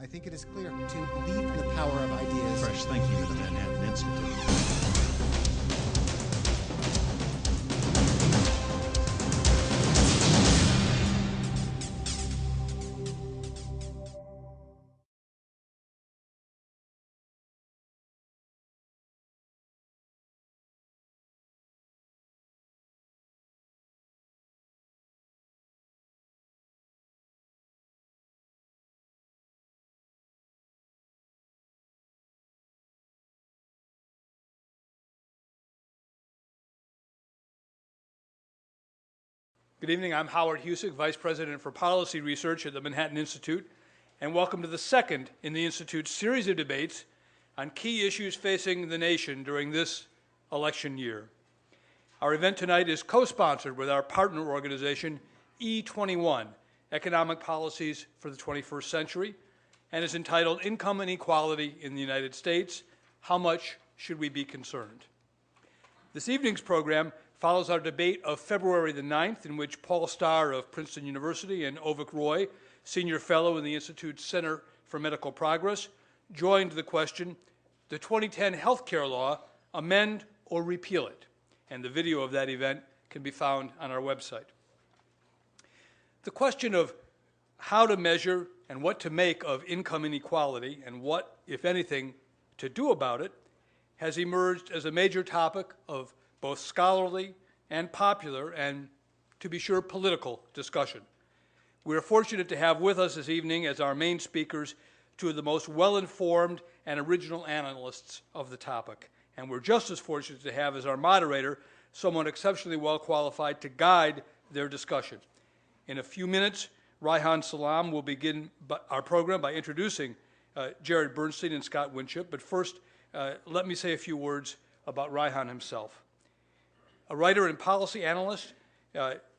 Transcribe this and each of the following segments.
I think it is clear to believe in the power of ideas. Fresh thinking to the Manhattan Institute. Good evening. I'm Howard Husick, Vice President for Policy Research at the Manhattan Institute, and welcome to the second in the Institute's series of debates on key issues facing the nation during this election year. Our event tonight is co-sponsored with our partner organization, E21, Economic Policies for the 21st Century, and is entitled Income Inequality in the United States, How Much Should We Be Concerned? This evening's program follows our debate of February the 9th, in which Paul Starr of Princeton University and Avik Roy, Senior Fellow in the Institute's Center for Medical Progress, joined the question, the 2010 healthcare law, amend or repeal it? And the video of that event can be found on our website. The question of how to measure and what to make of income inequality and what, if anything, to do about it has emerged as a major topic of both scholarly and popular and, to be sure, political discussion. We are fortunate to have with us this evening as our main speakers two of the most well-informed and original analysts of the topic. And we're just as fortunate to have as our moderator someone exceptionally well qualified to guide their discussion. In a few minutes, Reihan Salam will begin our program by introducing Jared Bernstein and Scott Winship. But first, let me say a few words about Reihan himself. A writer and policy analyst,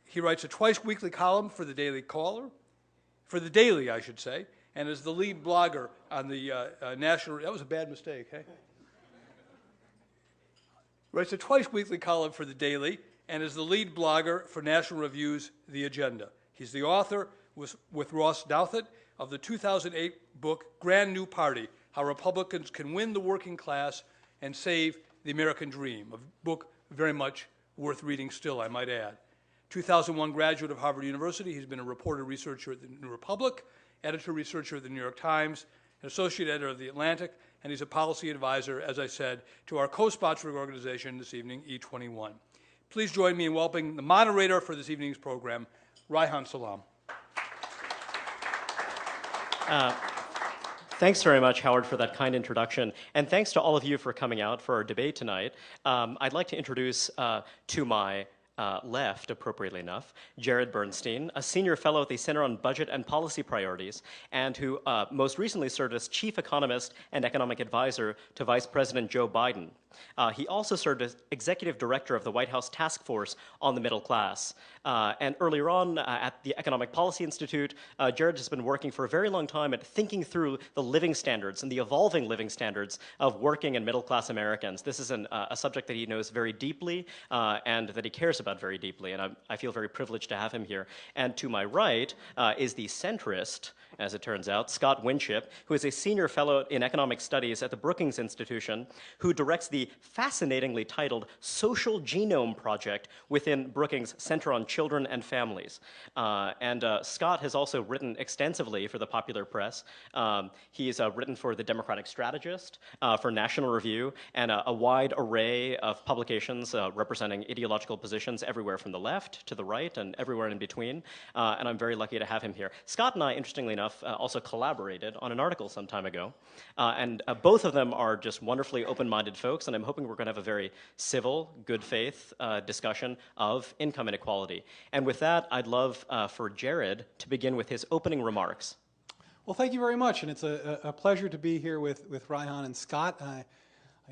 he writes a twice-weekly column for the Daily Caller, for the Daily, I should say, and is the lead blogger on the national. That was a bad mistake, hey? Writes a twice-weekly column for the Daily and is the lead blogger for National Review's The Agenda. He's the author, with Ross Douthat, of the 2008 book Grand New Party: How Republicans Can Win the Working Class and Save the American Dream, a book very much worth reading still, I might add. 2001 graduate of Harvard University, he's been a reporter researcher at the New Republic, editor-researcher at the New York Times, an associate editor of The Atlantic, and he's a policy advisor, as I said, to our co-sponsoring organization this evening, E21. Please join me in welcoming the moderator for this evening's program, Reihan Salam. Thanks very much, Howard, for that kind introduction. And thanks to all of you for coming out for our debate tonight. I'd like to introduce to my left, appropriately enough, Jared Bernstein, a senior fellow at the Center on Budget and Policy Priorities, and who most recently served as chief economist and economic advisor to Vice President Joe Biden. He also served as executive director of the White House Task Force on the Middle Class. And earlier on at the Economic Policy Institute, Jared has been working for a very long time at thinking through the living standards and the evolving living standards of working and middle class Americans. This is a subject that he knows very deeply and that he cares about very deeply, and I feel very privileged to have him here. And to my right is the centrist, as it turns out, Scott Winship, who is a senior fellow in economic studies at the Brookings Institution, who directs the fascinatingly titled Social Genome Project within Brookings' Center on Children and Families. Scott has also written extensively for the popular press. He's written for The Democratic Strategist, for National Review, and a wide array of publications representing ideological positions everywhere from the left to the right and everywhere in between. And I'm very lucky to have him here. Scott and I, interestingly enough, also collaborated on an article some time ago. Both of them are just wonderfully open-minded folks, and I'm hoping we're going to have a very civil, good faith discussion of income inequality. And with that, I'd love for Jared to begin with his opening remarks. Well, thank you very much, and it's a pleasure to be here with Reihan and Scott. I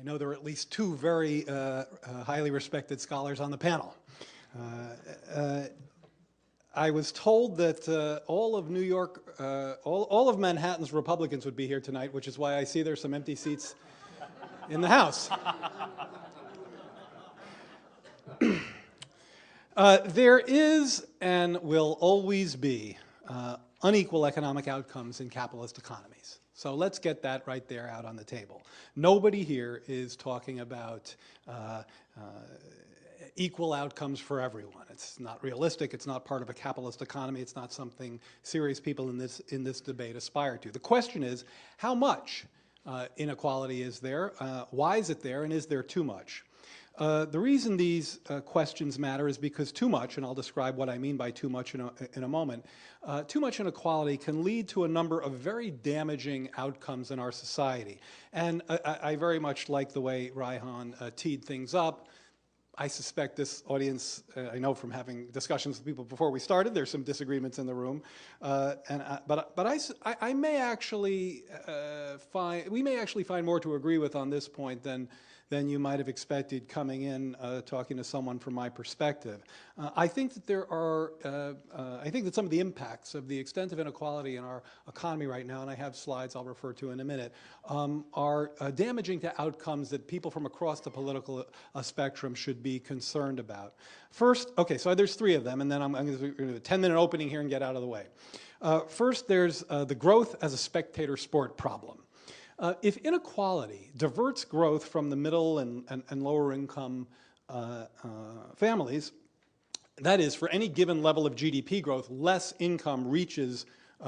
know there are at least two very highly respected scholars on the panel. I was told that all of New York, all of Manhattan's Republicans would be here tonight, which is why I see there's some empty seats in the House. There is and will always be unequal economic outcomes in capitalist economies. So let's get that right there out on the table. Nobody here is talking about equal outcomes for everyone. It's not realistic. It's not part of a capitalist economy. It's not something serious people in this debate aspire to. The question is, how much inequality is there? Why is it there? And is there too much? The reason these questions matter is because too much, and I'll describe what I mean by too much in a moment, too much inequality can lead to a number of very damaging outcomes in our society. And I very much like the way Reihan teed things up. I suspect this audience, I know from having discussions with people before we started, there's some disagreements in the room, but I may actually we may actually find more to agree with on this point than you might have expected coming in talking to someone from my perspective. I think that I think that some of the impacts of the extent of inequality in our economy right now, and I have slides I'll refer to in a minute, are damaging to outcomes that people from across the political spectrum should be concerned about. First, okay, so there's three of them, and then I'm going to do a 10-minute opening here and get out of the way. First, there's the growth as a spectator sport problem. If inequality diverts growth from the middle and lower income families, that is, for any given level of GDP growth, less income reaches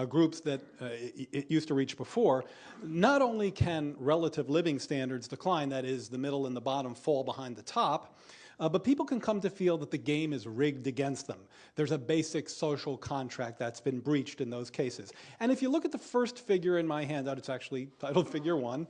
groups that it used to reach before, not only can relative living standards decline, that is, the middle and the bottom fall behind the top, but people can come to feel that the game is rigged against them. There's a basic social contract that's been breached in those cases. And if you look at the first figure in my handout, it's actually titled Figure 1,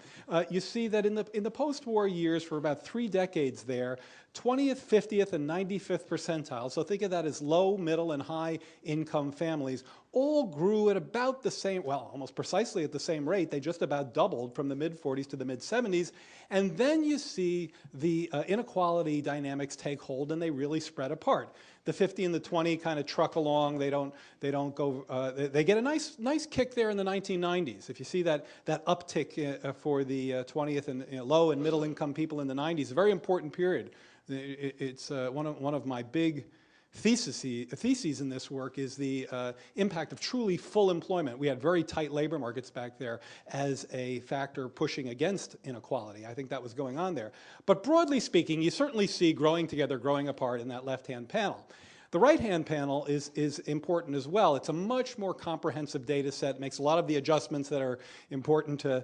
you see that in the post-war years, for about 3 decades there, 20th, 50th, and 95th percentile, so think of that as low, middle, and high income families, all grew at about the same, well, almost precisely at the same rate. They just about doubled from the mid-40s to the mid-70s. And then you see the inequality dynamics take hold, and they really spread apart. The 50 and the 20 kind of truck along. They don't go. They get a nice kick there in the 1990s. If you see that uptick for the 20th and low and middle income people in the 90s, a very important period. It's one of my big theses in this work is the impact of truly full employment. We had very tight labor markets back there as a factor pushing against inequality. I think that was going on there. But broadly speaking, you certainly see growing together, growing apart in that left-hand panel. The right-hand panel is important as well. It's a much more comprehensive data set, makes a lot of the adjustments that are important to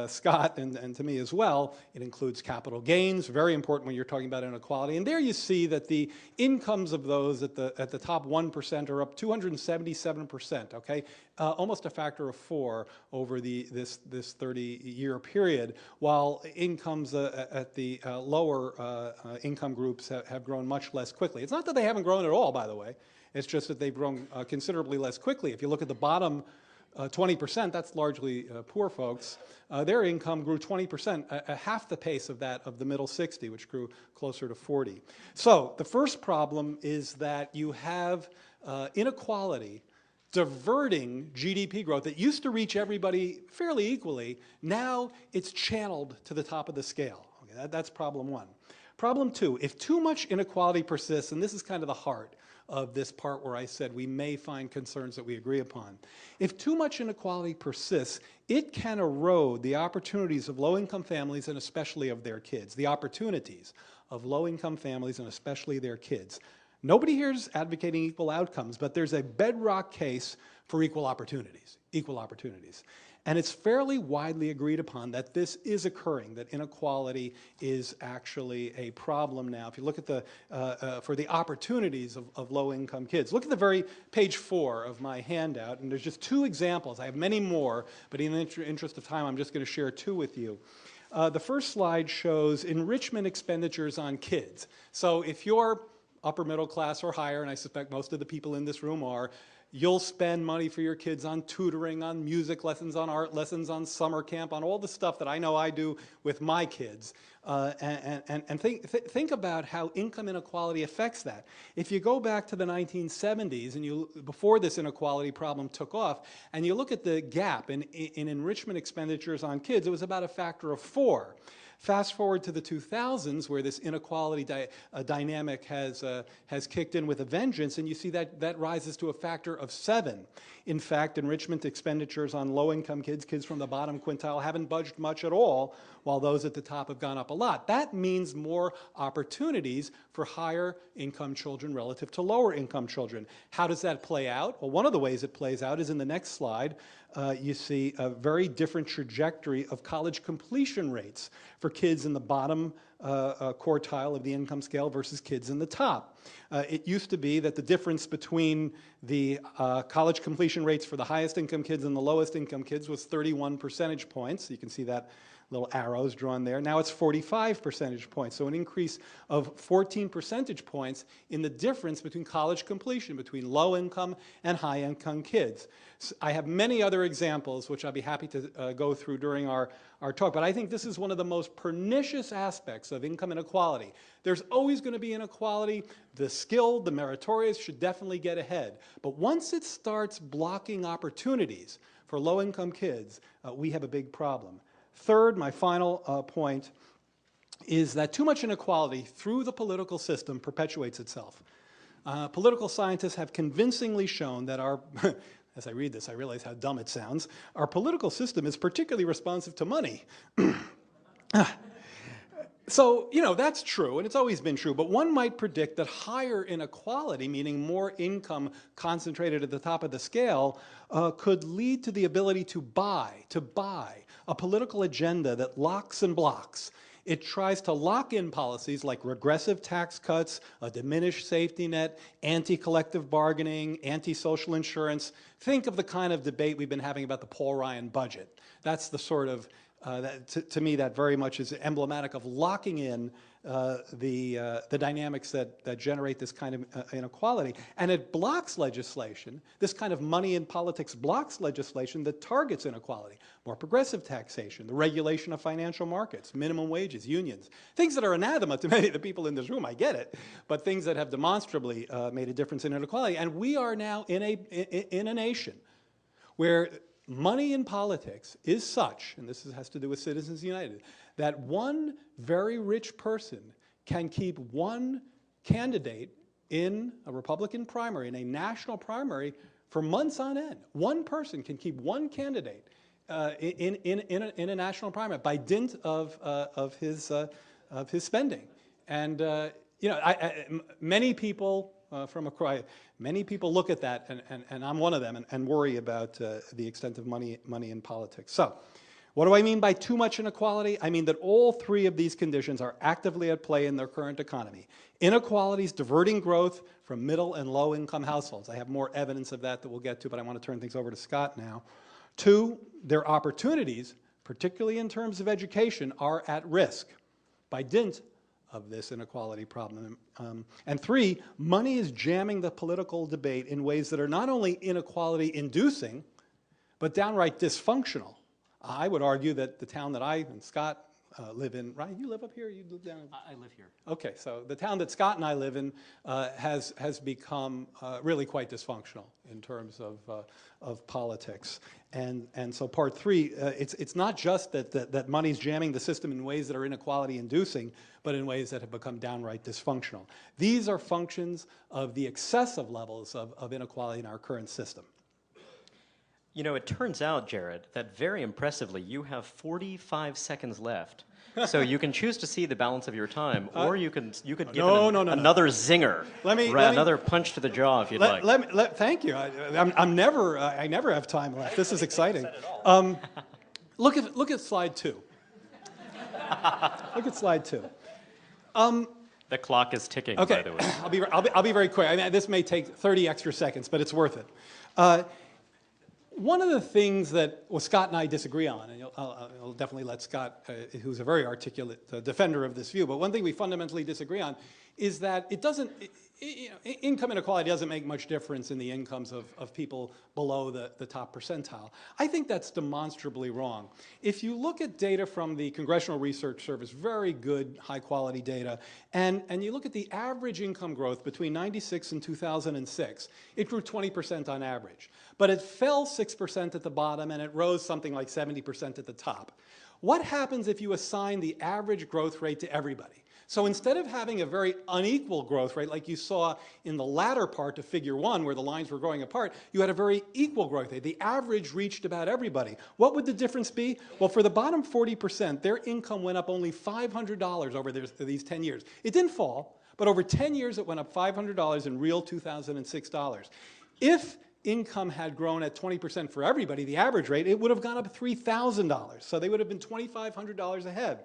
Scott and to me as well. It includes capital gains, very important when you're talking about inequality. And there you see that the incomes of those at the top 1% are up 277%, okay? Almost a factor of 4 over this 30-year period, while incomes at the lower income groups have grown much less quickly. It's not that they haven't grown at all, by the way. It's just that they've grown considerably less quickly. If you look at the bottom 20%, that's largely poor folks, their income grew 20%, half the pace of that of the middle 60, which grew closer to 40. So the first problem is that you have inequality diverting GDP growth that used to reach everybody fairly equally. Now it's channeled to the top of the scale. Okay, that's problem one. Problem two, if too much inequality persists, and this is kind of the heart of this part where I said we may find concerns that we agree upon. If too much inequality persists, it can erode the opportunities of low-income families and especially of their kids, the opportunities of low-income families and especially their kids. Nobody here is advocating equal outcomes, but there's a bedrock case for equal opportunities. And it's fairly widely agreed upon that this is occurring, that inequality is actually a problem now. If you look at for the opportunities of low-income kids, look at the very page 4 of my handout, and there's just 2 examples. I have many more, but in the interest of time, I'm just going to share 2 with you. The first slide shows enrichment expenditures on kids. So if you're upper middle class or higher, and I suspect most of the people in this room are, you'll spend money for your kids on tutoring, on music lessons, on art lessons, on summer camp, on all the stuff that I know I do with my kids. And think about how income inequality affects that. If you go back to the 1970s, and before this inequality problem took off, and you look at the gap in enrichment expenditures on kids, it was about a factor of 4. Fast forward to the 2000s, where this inequality dynamic has kicked in with a vengeance, and you see that rises to a factor of 7. In fact, enrichment expenditures on low-income kids from the bottom quintile, haven't budged much at all, while those at the top have gone up a lot. That means more opportunities for higher income children relative to lower income children. How does that play out? Well, one of the ways it plays out is in the next slide. You see a very different trajectory of college completion rates for kids in the bottom quartile of the income scale versus kids in the top. It used to be that the difference between the college completion rates for the highest income kids and the lowest income kids was 31 percentage points. You can see that little arrows drawn there. Now it's 45 percentage points, so an increase of 14 percentage points in the difference between college completion between low-income and high-income kids. So I have many other examples, which I'll be happy to go through during our talk, but I think this is one of the most pernicious aspects of income inequality. There's always going to be inequality. The skilled, the meritorious should definitely get ahead. But once it starts blocking opportunities for low-income kids, we have a big problem. Third, my final point, is that too much inequality through the political system perpetuates itself. Political scientists have convincingly shown that our, as I read this, I realize how dumb it sounds, our political system is particularly responsive to money. So, you know, that's true, and it's always been true, but one might predict that higher inequality, meaning more income concentrated at the top of the scale, could lead to the ability to buy a political agenda that locks and blocks. It tries to lock in policies like regressive tax cuts, a diminished safety net, anti-collective bargaining, anti-social insurance. Think of the kind of debate we've been having about the Paul Ryan budget. That's the sort of to me, that very much is emblematic of locking in the dynamics that generate this kind of inequality. And it blocks legislation. This kind of money in politics blocks legislation that targets inequality. More progressive taxation, the regulation of financial markets, minimum wages, unions. Things that are anathema to many of the people in this room, I get it, but things that have demonstrably made a difference in inequality. And we are now in a nation where money in politics is such, and this has to do with Citizens United, that one very rich person can keep one candidate in a Republican primary, in a national primary, for months on end. One person can keep one candidate in a national primary by dint of his spending. And you know, many people many people look at that, and I'm one of them, and worry about the extent of money in politics. So, what do I mean by too much inequality? I mean that all three of these conditions are actively at play in their current economy. Inequalities diverting growth from middle and low income households. I have more evidence of that we'll get to, but I want to turn things over to Scott now. 2, their opportunities, particularly in terms of education, are at risk by dint of this inequality problem. And 3, money is jamming the political debate in ways that are not only inequality-inducing, but downright dysfunctional. I would argue that the town that I and Scott live in, right? You live up here? You live down? I live here. Okay, so the town that Scott and I live in has become really quite dysfunctional in terms of politics. And so part 3, it's not just that money's jamming the system in ways that are inequality-inducing, but in ways that have become downright dysfunctional. These are functions of the excessive levels of inequality in our current system. You know, it turns out, Jared, that very impressively, you have 45 seconds left. So you can choose to see the balance of your time, or you could give another zinger, another punch to the jaw if you'd like. Thank you. I never have time left. This is exciting. Look at slide 2. Look at slide 2. The clock is ticking, okay. by the way. I'll be very quick. I mean, this may take 30 extra seconds, but it's worth it. One of the things that Scott and I disagree on, and I'll definitely let Scott, who's a very articulate defender of this view, but one thing we fundamentally disagree on is that it doesn't, income inequality doesn't make much difference in the incomes of people below the top percentile. I think that's demonstrably wrong. If you look at data from the Congressional Research Service, very good, high-quality data, and you look at the average income growth between 96 and 2006, it grew 20% on average. But it fell 6% at the bottom, and it rose something like 70% at the top. What happens if you assign the average growth rate to everybody? So instead of having a very unequal growth rate like you saw in the latter part of figure 1 where the lines were growing apart, you had a very equal growth rate. The average reached about everybody. What would the difference be? Well, for the bottom 40%, their income went up only $500 over these 10 years. It didn't fall, but over 10 years it went up $500 in real 2006 dollars. If income had grown at 20% for everybody, the average rate, it would have gone up $3,000. So they would have been $2,500 ahead.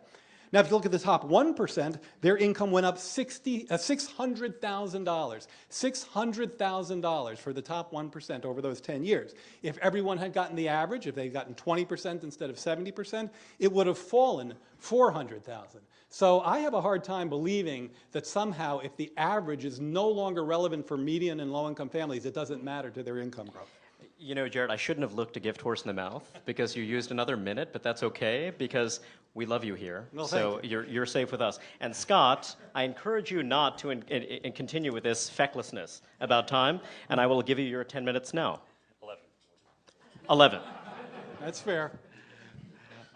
Now, if you look at the top 1%, their income went up $600,000. $600,000 for the top 1% over those 10 years. If everyone had gotten the average, if they'd gotten 20% instead of 70%, it would have fallen $400,000. So I have a hard time believing that somehow if the average is no longer relevant for median and low-income families, it doesn't matter to their income growth. You know, Jared, I shouldn't have looked a gift horse in the mouth because you used another minute, but that's okay because we love you here. Well, so you're safe with us. And Scott, I encourage you not to continue with this fecklessness about time, and I will give you your 10 minutes now. 11. That's fair.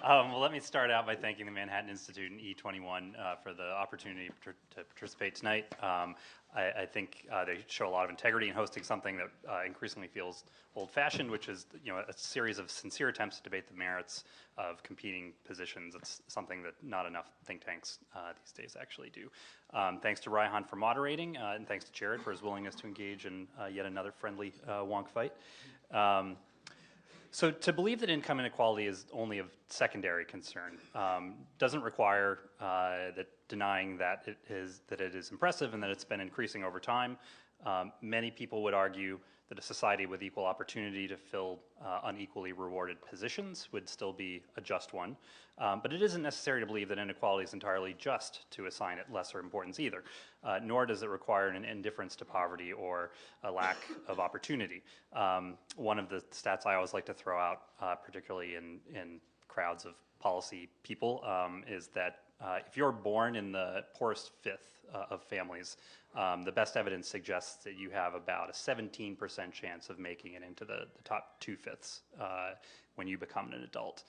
Well, let me start out by thanking the Manhattan Institute and E21 for the opportunity to participate tonight. I think they show a lot of integrity in hosting something that increasingly feels old-fashioned, which is a series of sincere attempts to debate the merits of competing positions. It's something that not enough think tanks these days actually do. Thanks to Reihan for moderating, and thanks to Jared for his willingness to engage in yet another friendly wonk fight. So to believe that income inequality is only of secondary concern doesn't require that denying that it is impressive and that it's been increasing over time. Many people would argue that a society with equal opportunity to fill unequally rewarded positions would still be a just one. But it isn't necessary to believe that inequality is entirely just to assign it lesser importance either, nor does it require an indifference to poverty or a lack of opportunity. One of the stats I always like to throw out, particularly in crowds of policy people, is that if you're born in the poorest fifth of families, the best evidence suggests that you have about a 17% chance of making it into the top 2/5 when you become an adult,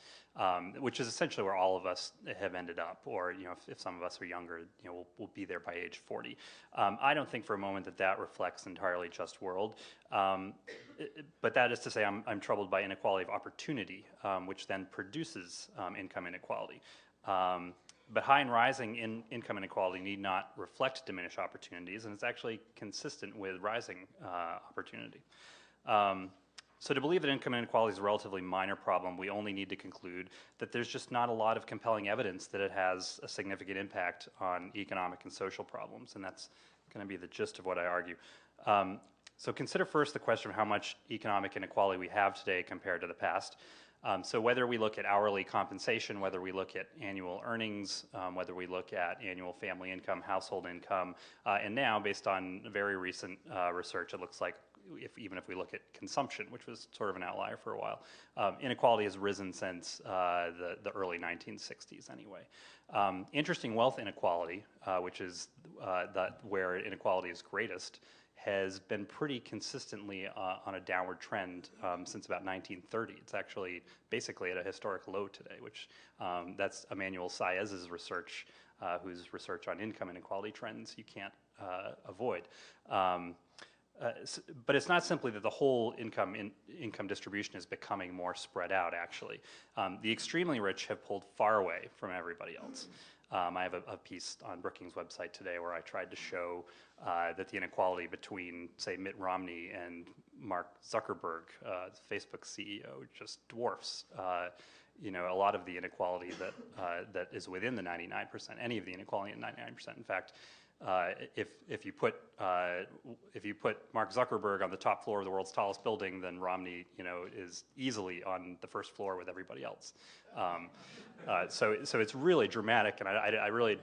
which is essentially where all of us have ended up. Or if some of us are younger, we'll be there by age 40. I don't think for a moment that reflects an entirely just world. But that is to say, I'm troubled by inequality of opportunity, which then produces income inequality. But high and rising income inequality need not reflect diminished opportunities, and it's actually consistent with rising opportunity. So to believe that income inequality is a relatively minor problem, we only need to conclude that there's just not a lot of compelling evidence that it has a significant impact on economic and social problems, and that's going to be the gist of what I argue. So consider first the question of how much economic inequality we have today compared to the past. So whether we look at hourly compensation, whether we look at annual earnings, whether we look at annual family income, household income, and now based on very recent research, it looks like even if we look at consumption, which was sort of an outlier for a while, inequality has risen since the early 1960s anyway. Interesting wealth inequality, which is where inequality is greatest, has been pretty consistently on a downward trend since about 1930. It's actually basically at a historic low today, which that's Emmanuel Saez's research, whose research on income inequality trends you can't avoid. But it's not simply that the whole income distribution is becoming more spread out, actually. The extremely rich have pulled far away from everybody else. I have a piece on Brookings' website today where I tried to show that the inequality between, say, Mitt Romney and Mark Zuckerberg, Facebook's CEO, just dwarfs a lot of the inequality that is within the 99%, any of the inequality in 99%. In fact, if you put Mark Zuckerberg on the top floor of the world's tallest building, then Romney, is easily on the first floor with everybody else. So it's really dramatic, and I really,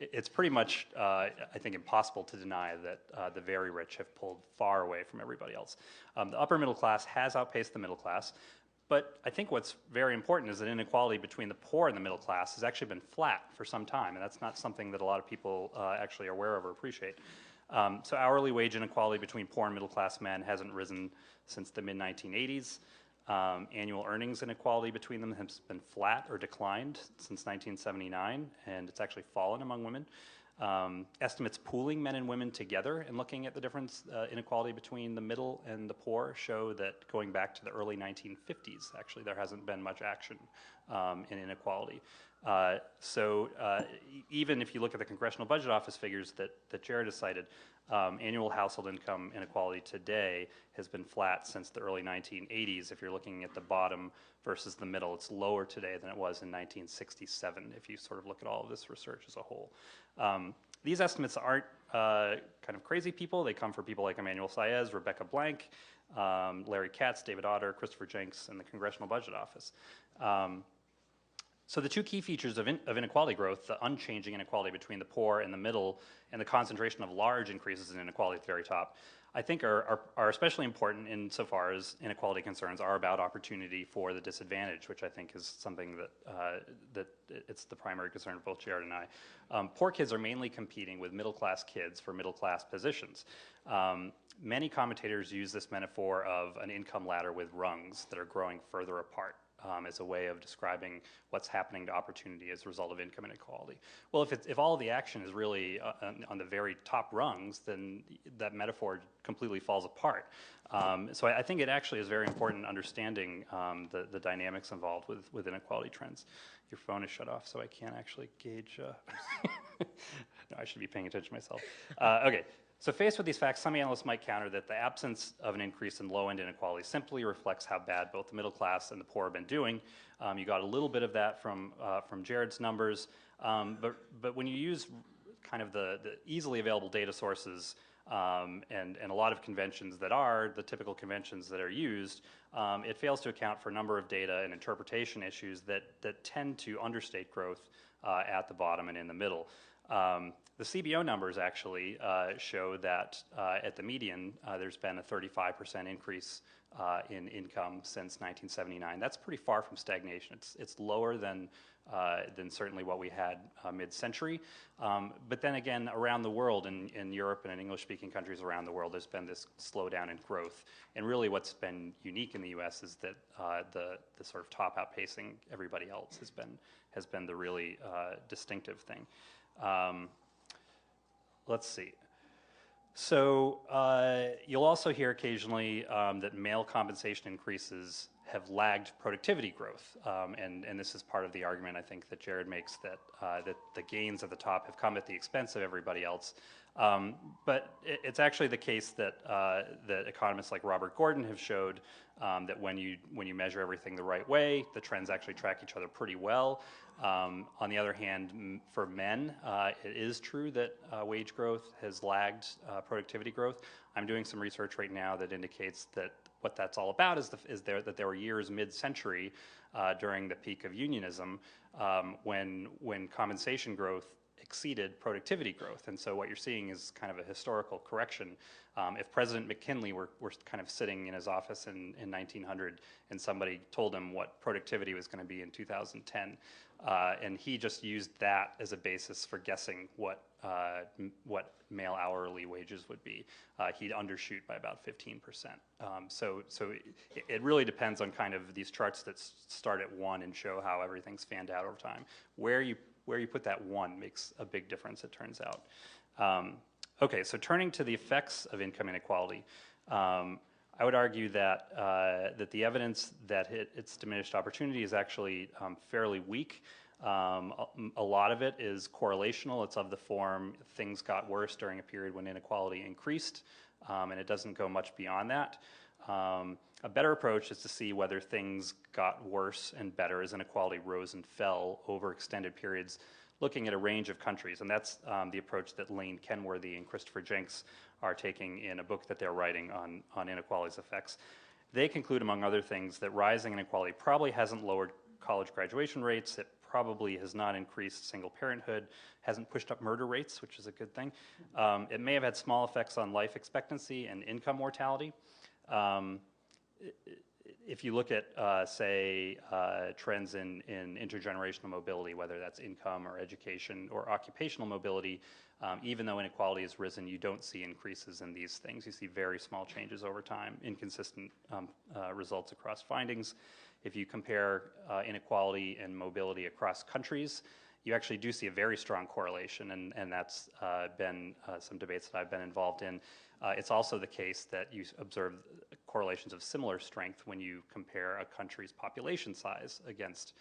it's pretty much, I think, impossible to deny that the very rich have pulled far away from everybody else. The upper middle class has outpaced the middle class, but I think what's very important is that inequality between the poor and the middle class has actually been flat for some time, and that's not something that a lot of people actually are aware of or appreciate. So hourly wage inequality between poor and middle class men hasn't risen since the mid-1980s. Annual earnings inequality between them has been flat or declined since 1979, and it's actually fallen among women. Estimates pooling men and women together and looking at the difference inequality between the middle and the poor show that going back to the early 1950s, actually, there hasn't been much action in inequality. Even if you look at the Congressional Budget Office figures that Jared has cited, annual household income inequality today has been flat since the early 1980s. If you're looking at the bottom versus the middle, it's lower today than it was in 1967, if you sort of look at all of this research as a whole. These estimates aren't kind of crazy people. They come from people like Emmanuel Saez, Rebecca Blank, Larry Katz, David Otter, Christopher Jenks, and the Congressional Budget Office. So the two key features of inequality growth, the unchanging inequality between the poor and the middle, and the concentration of large increases in inequality at the very top, I think are especially important insofar as inequality concerns are about opportunity for the disadvantaged, which I think is something that it's the primary concern of both Jared and I. Poor kids are mainly competing with middle-class kids for middle-class positions. Many commentators use this metaphor of an income ladder with rungs that are growing further apart. As a way of describing what's happening to opportunity as a result of income inequality. Well, if all of the action is really on the very top rungs, then that metaphor completely falls apart. So I think it actually is very important understanding the dynamics involved with inequality trends. Your phone is shut off, so I can't actually gauge. No, I should be paying attention myself. Okay. So faced with these facts, some analysts might counter that the absence of an increase in low-end inequality simply reflects how bad both the middle class and the poor have been doing. You got a little bit of that from Jared's numbers, but when you use kind of the easily available data sources and a lot of conventions that are the typical conventions that are used, it fails to account for a number of data and interpretation issues that tend to understate growth at the bottom and in the middle. The CBO numbers actually show that at the median, there's been a 35% increase in income since 1979. That's pretty far from stagnation. It's lower than certainly what we had mid-century. But then again, around the world, in Europe and in English-speaking countries around the world, there's been this slowdown in growth. And really what's been unique in the U.S. is that the sort of top outpacing everybody else has been the really distinctive thing. Let's see. So you'll also hear occasionally that male compensation increases have lagged productivity growth, and this is part of the argument I think that Jared makes that the gains at the top have come at the expense of everybody else. But it's actually the case that economists like Robert Gordon have showed that when you measure everything the right way, the trends actually track each other pretty well. On the other hand, for men, it is true that wage growth has lagged productivity growth. I'm doing some research right now that indicates that what that's all about is that there were years mid-century during the peak of unionism when compensation growth exceeded productivity growth. And so what you're seeing is kind of a historical correction. If President McKinley were kind of sitting in his office in 1900 and somebody told him what productivity was going to be in 2010, and he just used that as a basis for guessing what male hourly wages would be, he'd undershoot by about 15%. So it really depends on kind of these charts that start at 1 and show how everything's fanned out over time. Where you put that 1 makes a big difference, it turns out. Okay, so turning to the effects of income inequality, I would argue that the evidence that it's diminished opportunity is actually fairly weak. A lot of it is correlational. It's of the form things got worse during a period when inequality increased, and it doesn't go much beyond that. A better approach is to see whether things got worse and better as inequality rose and fell over extended periods looking at a range of countries, and that's the approach that Lane Kenworthy and Christopher Jenks are taking in a book that they're writing on inequality's effects. They conclude, among other things, that rising inequality probably hasn't lowered college graduation rates, it probably has not increased single parenthood, hasn't pushed up murder rates, which is a good thing. It may have had small effects on life expectancy and income mortality. If you look at, say, trends in intergenerational mobility, whether that's income or education or occupational mobility, even though inequality has risen, you don't see increases in these things. You see very small changes over time, inconsistent results across findings. If you compare inequality and mobility across countries, you actually do see a very strong correlation, and that's been some debates that I've been involved in. It's also the case that you observe correlations of similar strength when you compare a country's population size against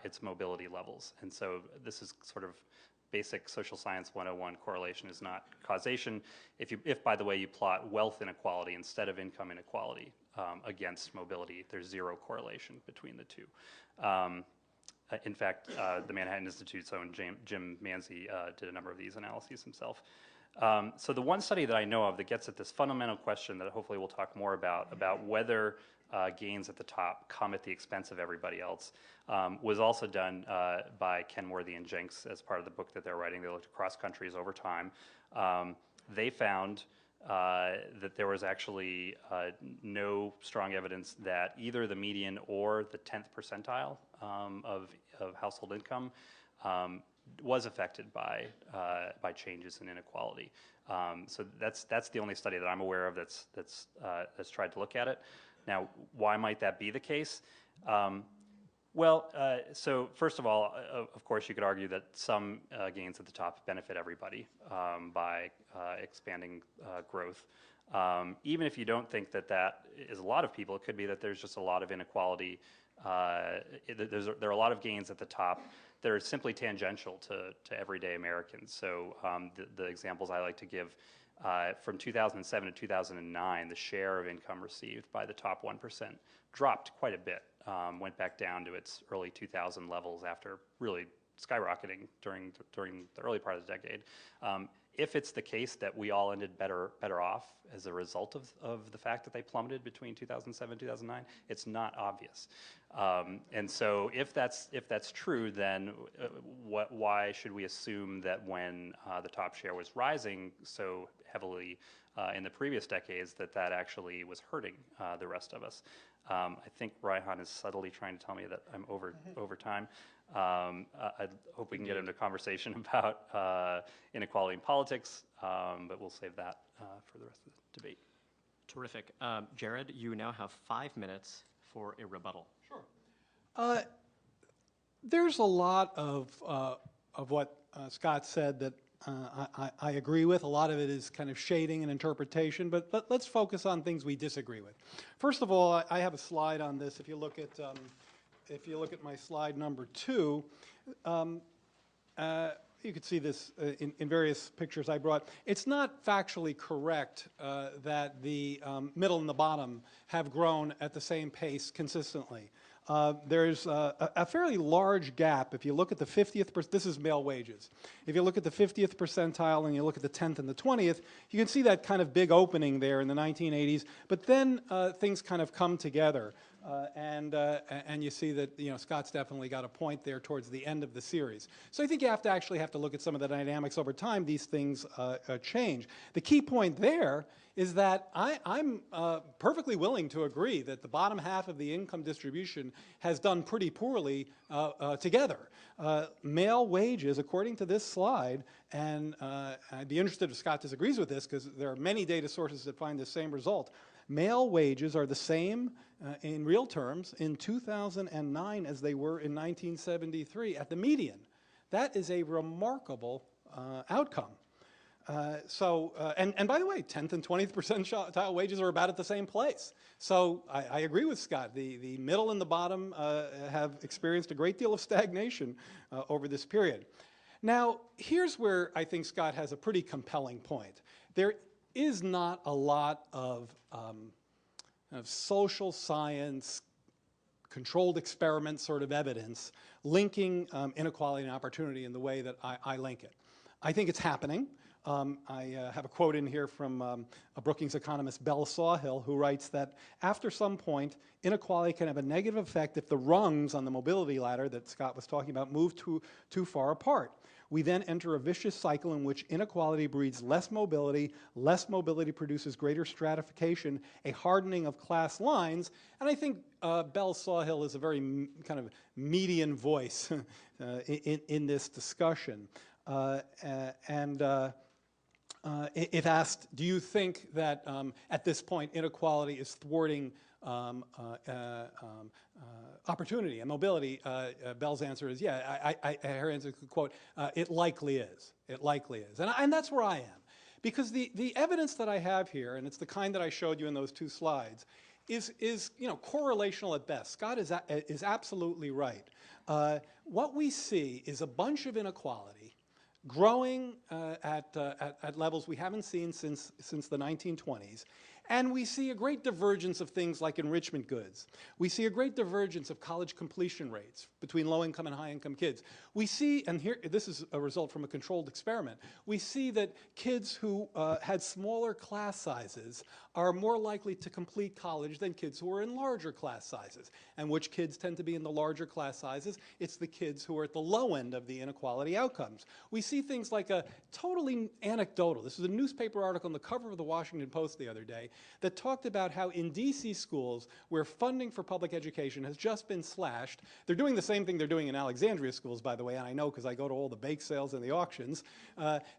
its mobility levels. And so this is sort of basic social science 101. Correlation is not causation. If by the way, you plot wealth inequality instead of income inequality against mobility, there's zero correlation between the two. In fact, the Manhattan Institute's own Jim Manzi did a number of these analyses himself. So the one study that I know of that gets at this fundamental question that hopefully we'll talk more about whether gains at the top come at the expense of everybody else, was also done by Kenworthy and Jenks as part of the book that they're writing. They looked across countries over time. They found that there was actually no strong evidence that either the median or the 10th percentile of household income was affected by changes in inequality. So that's the only study that I'm aware of that's tried to look at it. Now, why might that be the case? So first of all, of course, you could argue that some gains at the top benefit everybody by expanding growth. Even if you don't think that that is a lot of people, it could be that there's just a lot of inequality. There are a lot of gains at the top that are simply tangential to everyday Americans. So the examples I like to give, from 2007 to 2009, the share of income received by the top 1% dropped quite a bit, went back down to its early 2000 levels after really skyrocketing during the early part of the decade. If it's the case that we all ended better off as a result of the fact that they plummeted between 2007 and 2009, it's not obvious. And so if that's true, then why should we assume that when the top share was rising so heavily in the previous decades that actually was hurting the rest of us? I think Reihan is subtly trying to tell me that I'm over time. I hope we can get into a conversation about inequality in politics, but we'll save that for the rest of the debate. Terrific. Jared, you now have 5 minutes for a rebuttal. Sure. There's a lot of what Scott said that I agree with. A lot of it is kind of shading and interpretation, but let's focus on things we disagree with. First of all, I have a slide on this. If you look at my slide number 2, you could see this in various pictures I brought. It's not factually correct that the middle and the bottom have grown at the same pace consistently. There's a fairly large gap. If you look at the 50th, this is male wages. If you look at the 50th percentile and you look at the 10th and the 20th, you can see that kind of big opening there in the 1980s. But then things kind of come together. And you see that Scott's definitely got a point there towards the end of the series. So I think you have to look at some of the dynamics over time. These things change. The key point there is that I'm perfectly willing to agree that the bottom half of the income distribution has done pretty poorly together. Male wages, according to this slide, and I'd be interested if Scott disagrees with this because there are many data sources that find the same result. Male wages are the same in real terms in 2009 as they were in 1973 at the median. That is a remarkable outcome. And by the way, 10th and 20th percentile wages are about at the same place. So I agree with Scott. The middle and the bottom have experienced a great deal of stagnation over this period. Now, here's where I think Scott has a pretty compelling point. There is not a lot of social science controlled experiment sort of evidence linking inequality and opportunity in the way that I link it. I think it's happening. I have a quote in here from a Brookings economist, Bell Sawhill, who writes that after some point, inequality can have a negative effect if the rungs on the mobility ladder that Scott was talking about move too far apart. We then enter a vicious cycle in which inequality breeds less mobility produces greater stratification, a hardening of class lines, and I think Bell Sawhill is a very kind of median voice in this discussion. If asked, do you think that at this point inequality is thwarting opportunity and mobility, Bell's answer is, yeah. Her answer is, quote, it likely is. It likely is. And that's where I am. Because the evidence that I have here, and it's the kind that I showed you in those two slides, is correlational at best. Scott is absolutely right. What we see is a bunch of inequality growing at levels we haven't seen since the 1920s. And we see a great divergence of things like enrichment goods. We see a great divergence of college completion rates between low-income and high-income kids. We see, and here, this is a result from a controlled experiment, we see that kids who had smaller class sizes are more likely to complete college than kids who are in larger class sizes. And which kids tend to be in the larger class sizes? It's the kids who are at the low end of the inequality outcomes. We see things like a totally anecdotal, this is a newspaper article on the cover of the Washington Post the other day, that talked about how in DC schools where funding for public education has just been slashed, they're doing the same thing they're doing in Alexandria schools, by the way, and I know because I go to all the bake sales and the auctions,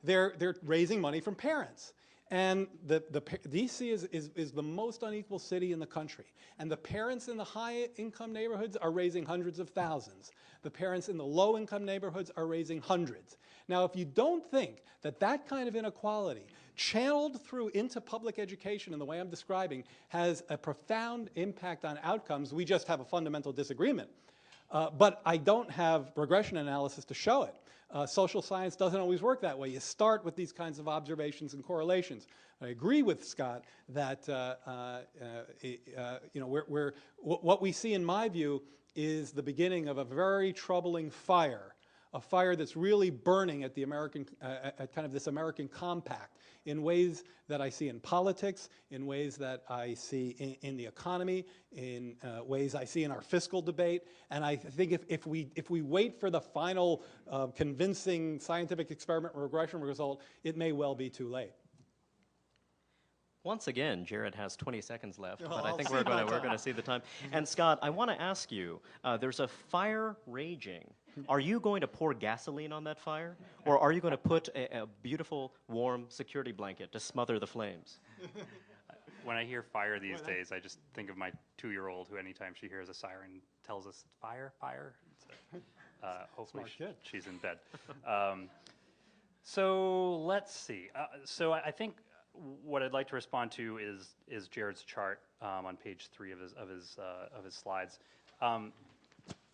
they're raising money from parents. And DC is the most unequal city in the country. And the parents in the high-income neighborhoods are raising hundreds of thousands. The parents in the low-income neighborhoods are raising hundreds. Now, if you don't think that that kind of inequality channeled through into public education in the way I'm describing has a profound impact on outcomes, we just have a fundamental disagreement. But I don't have regression analysis to show it. Social science doesn't always work that way. You start with these kinds of observations and correlations. I agree with Scott that what we see in my view is the beginning of a very troubling fire, a fire that's really burning at the American, at kind of this American compact in ways that I see in politics, in ways that I see in the economy, in ways I see in our fiscal debate. And I think if we wait for the final convincing scientific experiment regression result, it may well be too late. Once again, Jared has 20 seconds left, but I think we're going to see the time. And Scott, I want to ask you, there's a fire raging. Are you going to pour gasoline on that fire? Or are you going to put a beautiful, warm security blanket to smother the flames? When I hear fire these days, I just think of my 2-year-old who anytime she hears a siren tells us, fire, fire. So, hopefully she's in bed. So let's see. So I think what I'd like to respond to is Jared's chart on page 3 of his slides.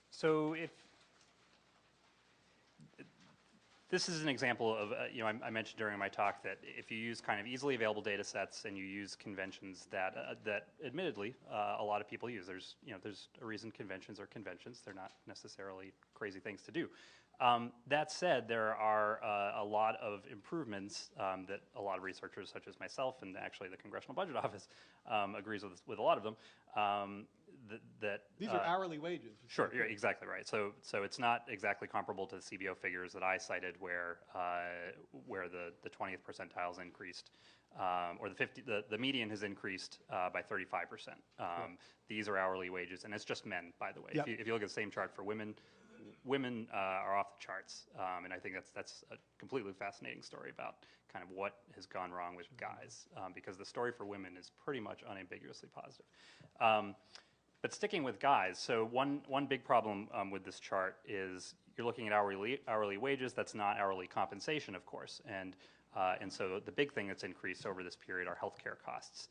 So if this is an example of, I mentioned during my talk that if you use kind of easily available data sets and you use conventions that admittedly a lot of people use, there's a reason conventions are conventions. They're not necessarily crazy things to do. That said, there are a lot of improvements that a lot of researchers, such as myself and actually the Congressional Budget Office, agrees with a lot of them. These are hourly wages. Sure, you're exactly right. So it's not exactly comparable to the CBO figures that I cited, where the 20th percentiles increased, or the median has increased by 35%. These are hourly wages, and it's just men, by the way. Yep. If you look at the same chart for women are off the charts, and I think that's a completely fascinating story about kind of what has gone wrong with guys, because the story for women is pretty much unambiguously positive. But sticking with guys, so one big problem with this chart is you're looking at hourly wages. That's not hourly compensation, of course, and so the big thing that's increased over this period are healthcare costs.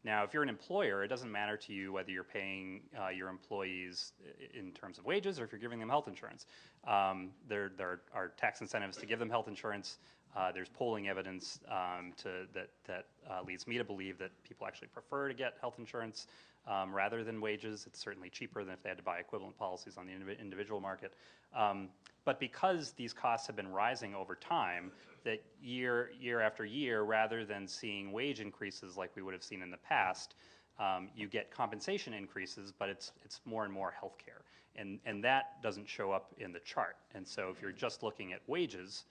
Now, if you're an employer, it doesn't matter to you whether you're paying your employees in terms of wages or if you're giving them health insurance. There are tax incentives to give them health insurance, There's polling evidence that leads me to believe that people actually prefer to get health insurance rather than wages. It's certainly cheaper than if they had to buy equivalent policies on the individual market. But because these costs have been rising over time, that year after year, rather than seeing wage increases like we would have seen in the past, you get compensation increases, but it's more and more healthcare. And that doesn't show up in the chart. And so if you're just looking at wages,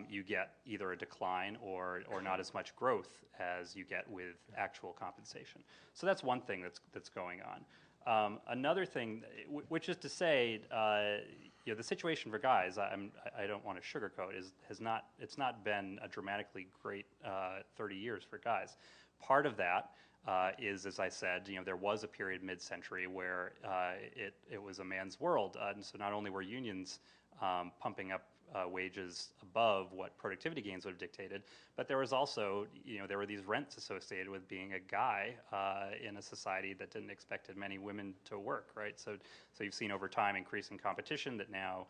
you get either a decline or not as much growth as you get with actual compensation. So that's one thing that's going on. Another thing, which is to say, the situation for guys, I don't want to sugarcoat, it's not been a dramatically great 30 years for guys. Part of that is, as I said, there was a period mid-century where it was a man's world, and so not only were unions pumping up wages above what productivity gains would have dictated, but there was also, there were these rents associated with being a guy in a society that didn't expect many women to work, right? So you've seen over time increasing competition that now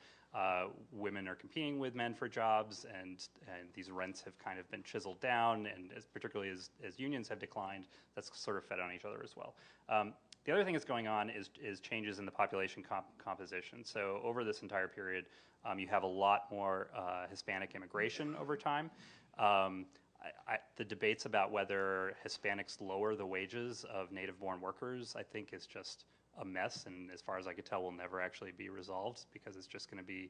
women are competing with men for jobs, and these rents have kind of been chiseled down, and particularly as unions have declined, that's sort of fed on each other as well. The other thing that's going on is changes in the population composition. So over this entire period, you have a lot more Hispanic immigration over time. The debates about whether Hispanics lower the wages of native-born workers, I think, is just a mess, and as far as I could tell, will never actually be resolved, because it's just going to be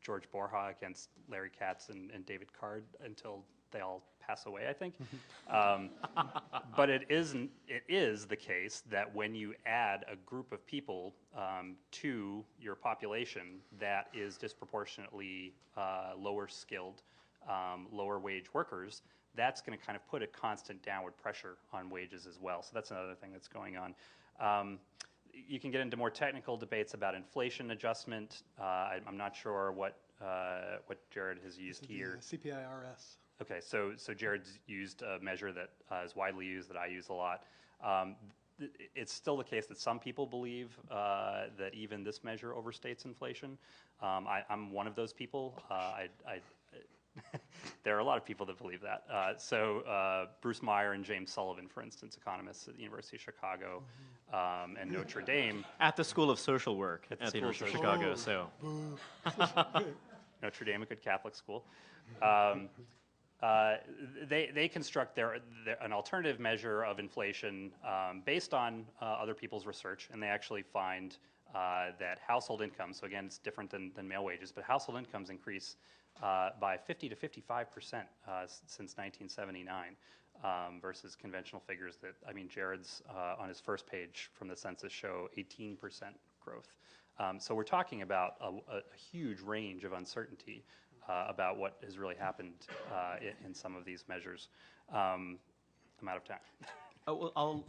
George Borja against Larry Katz and David Card until they all pass away, I think. But it is the case that when you add a group of people to your population that is disproportionately lower skilled, lower wage workers, that's going to kind of put a constant downward pressure on wages as well. So that's another thing that's going on. You can get into more technical debates about inflation adjustment. I'm not sure what Jared has used here. CPI-RS. Okay, so Jared's used a measure that is widely used, that I use a lot. It's still the case that some people believe that even this measure overstates inflation. I'm one of those people. There are a lot of people that believe that. So Bruce Meyer and James Sullivan, for instance, economists at the University of Chicago and Notre Dame. At the School of Social Work at the University of Chicago, so. Notre Dame, a good Catholic school. They construct an alternative measure of inflation based on other people's research, and they actually find that household incomes, so again, it's different than male wages, but household incomes increase by 50 to 55% since 1979 versus conventional figures that, Jared's on his first page from the census show 18% growth. So we're talking about a huge range of uncertainty about what has really happened in some of these measures. I'm out of time. Oh, well,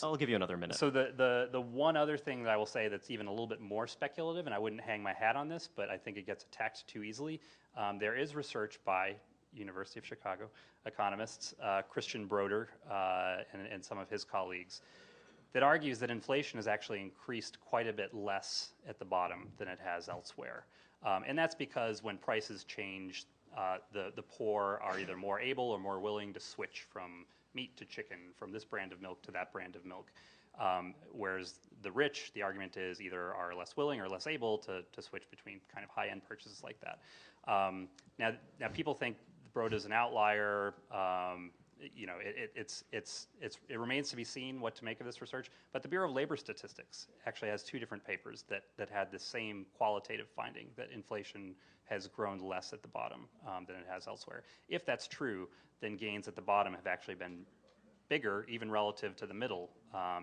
I'll give you another minute. So the one other thing that I will say that's even a little bit more speculative, and I wouldn't hang my hat on this, but I think it gets attacked too easily. There is research by University of Chicago economists, Christian Broder and some of his colleagues, that argues that inflation has actually increased quite a bit less at the bottom than it has elsewhere. And that's because when prices change, the poor are either more able or more willing to switch from meat to chicken, from this brand of milk to that brand of milk. Whereas the rich, the argument is, either are less willing or less able to switch between kind of high-end purchases like that. Now people think Broda's an outlier. It remains to be seen what to make of this research, but the Bureau of Labor Statistics actually has two different papers that had the same qualitative finding, that inflation has grown less at the bottom than it has elsewhere. If that's true, then gains at the bottom have actually been bigger, even relative to the middle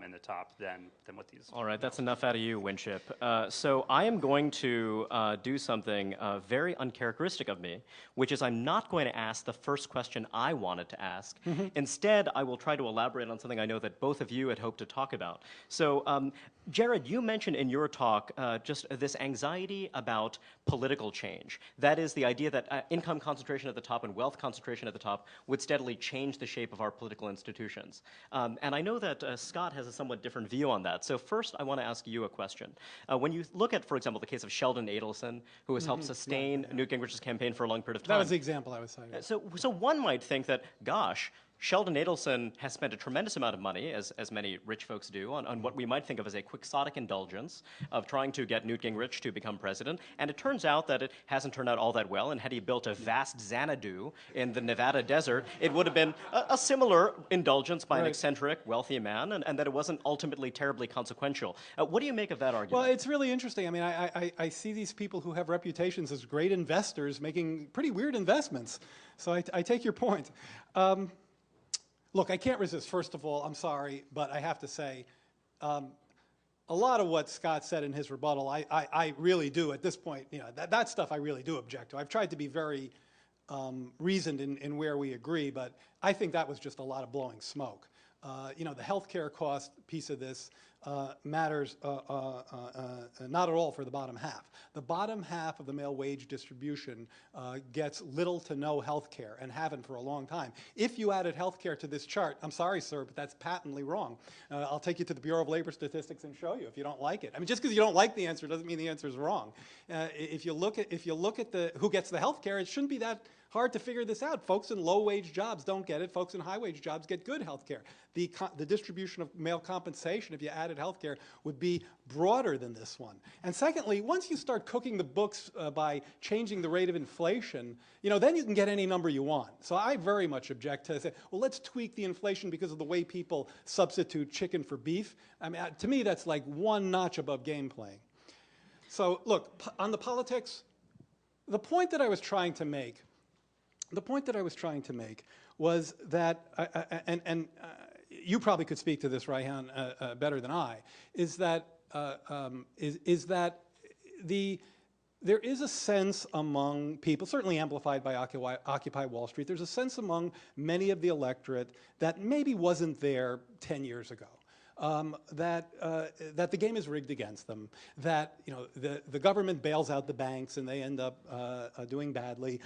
and the top, than what these. All right, that's enough out of you, Winship. So I am going to do something very uncharacteristic of me, which is I'm not going to ask the first question I wanted to ask. Instead, I will try to elaborate on something I know that both of you had hoped to talk about. So, Jared, you mentioned in your talk just this anxiety about political change. That is the idea that income concentration at the top and wealth concentration at the top would steadily change the shape of our political institutions. And I know that Scott has a somewhat different view on that. So first, I want to ask you a question. When you look at, for example, the case of Sheldon Adelson, who has helped sustain Newt Gingrich's campaign for a long period of time. That was the example I was citing. So one might think that, gosh, Sheldon Adelson has spent a tremendous amount of money, as many rich folks do, on what we might think of as a quixotic indulgence of trying to get Newt Gingrich to become president. And it turns out that it hasn't turned out all that well. And had he built a vast Xanadu in the Nevada desert, it would have been a similar indulgence by an eccentric, wealthy man, and that it wasn't ultimately terribly consequential. What do you make of that argument? Well, it's really interesting. I mean, I see these people who have reputations as great investors making pretty weird investments. So I take your point. Look, I can't resist. First of all, I'm sorry, but I have to say, a lot of what Scott said in his rebuttal, I really do at this point, that stuff I really do object to. I've tried to be very reasoned in where we agree, but I think that was just a lot of blowing smoke. The healthcare cost piece of this matters not at all for the bottom half. The bottom half of the male wage distribution gets little to no health care and haven't for a long time. If you added health care to this chart, I'm sorry, sir, but that's patently wrong. I'll take you to the Bureau of Labor Statistics and show you if you don't like it. I mean, just because you don't like the answer doesn't mean the answer is wrong. If you look at who gets the health care, it shouldn't be that hard to figure this out. Folks in low-wage jobs don't get it. Folks in high-wage jobs get good health care. The distribution of male compensation, if you added health care, would be broader than this one. And secondly, once you start cooking the books by changing the rate of inflation, then you can get any number you want. So I very much object to say, well, let's tweak the inflation because of the way people substitute chicken for beef. I mean, to me, that's like one notch above game playing. So look, on the politics, the point that I was trying to make was that, and you probably could speak to this, Reihan, better than I, is that there is a sense among people, certainly amplified by Occupy Wall Street, there's a sense among many of the electorate that maybe wasn't there 10 years ago. That the game is rigged against them, that the government bails out the banks and they end up doing badly.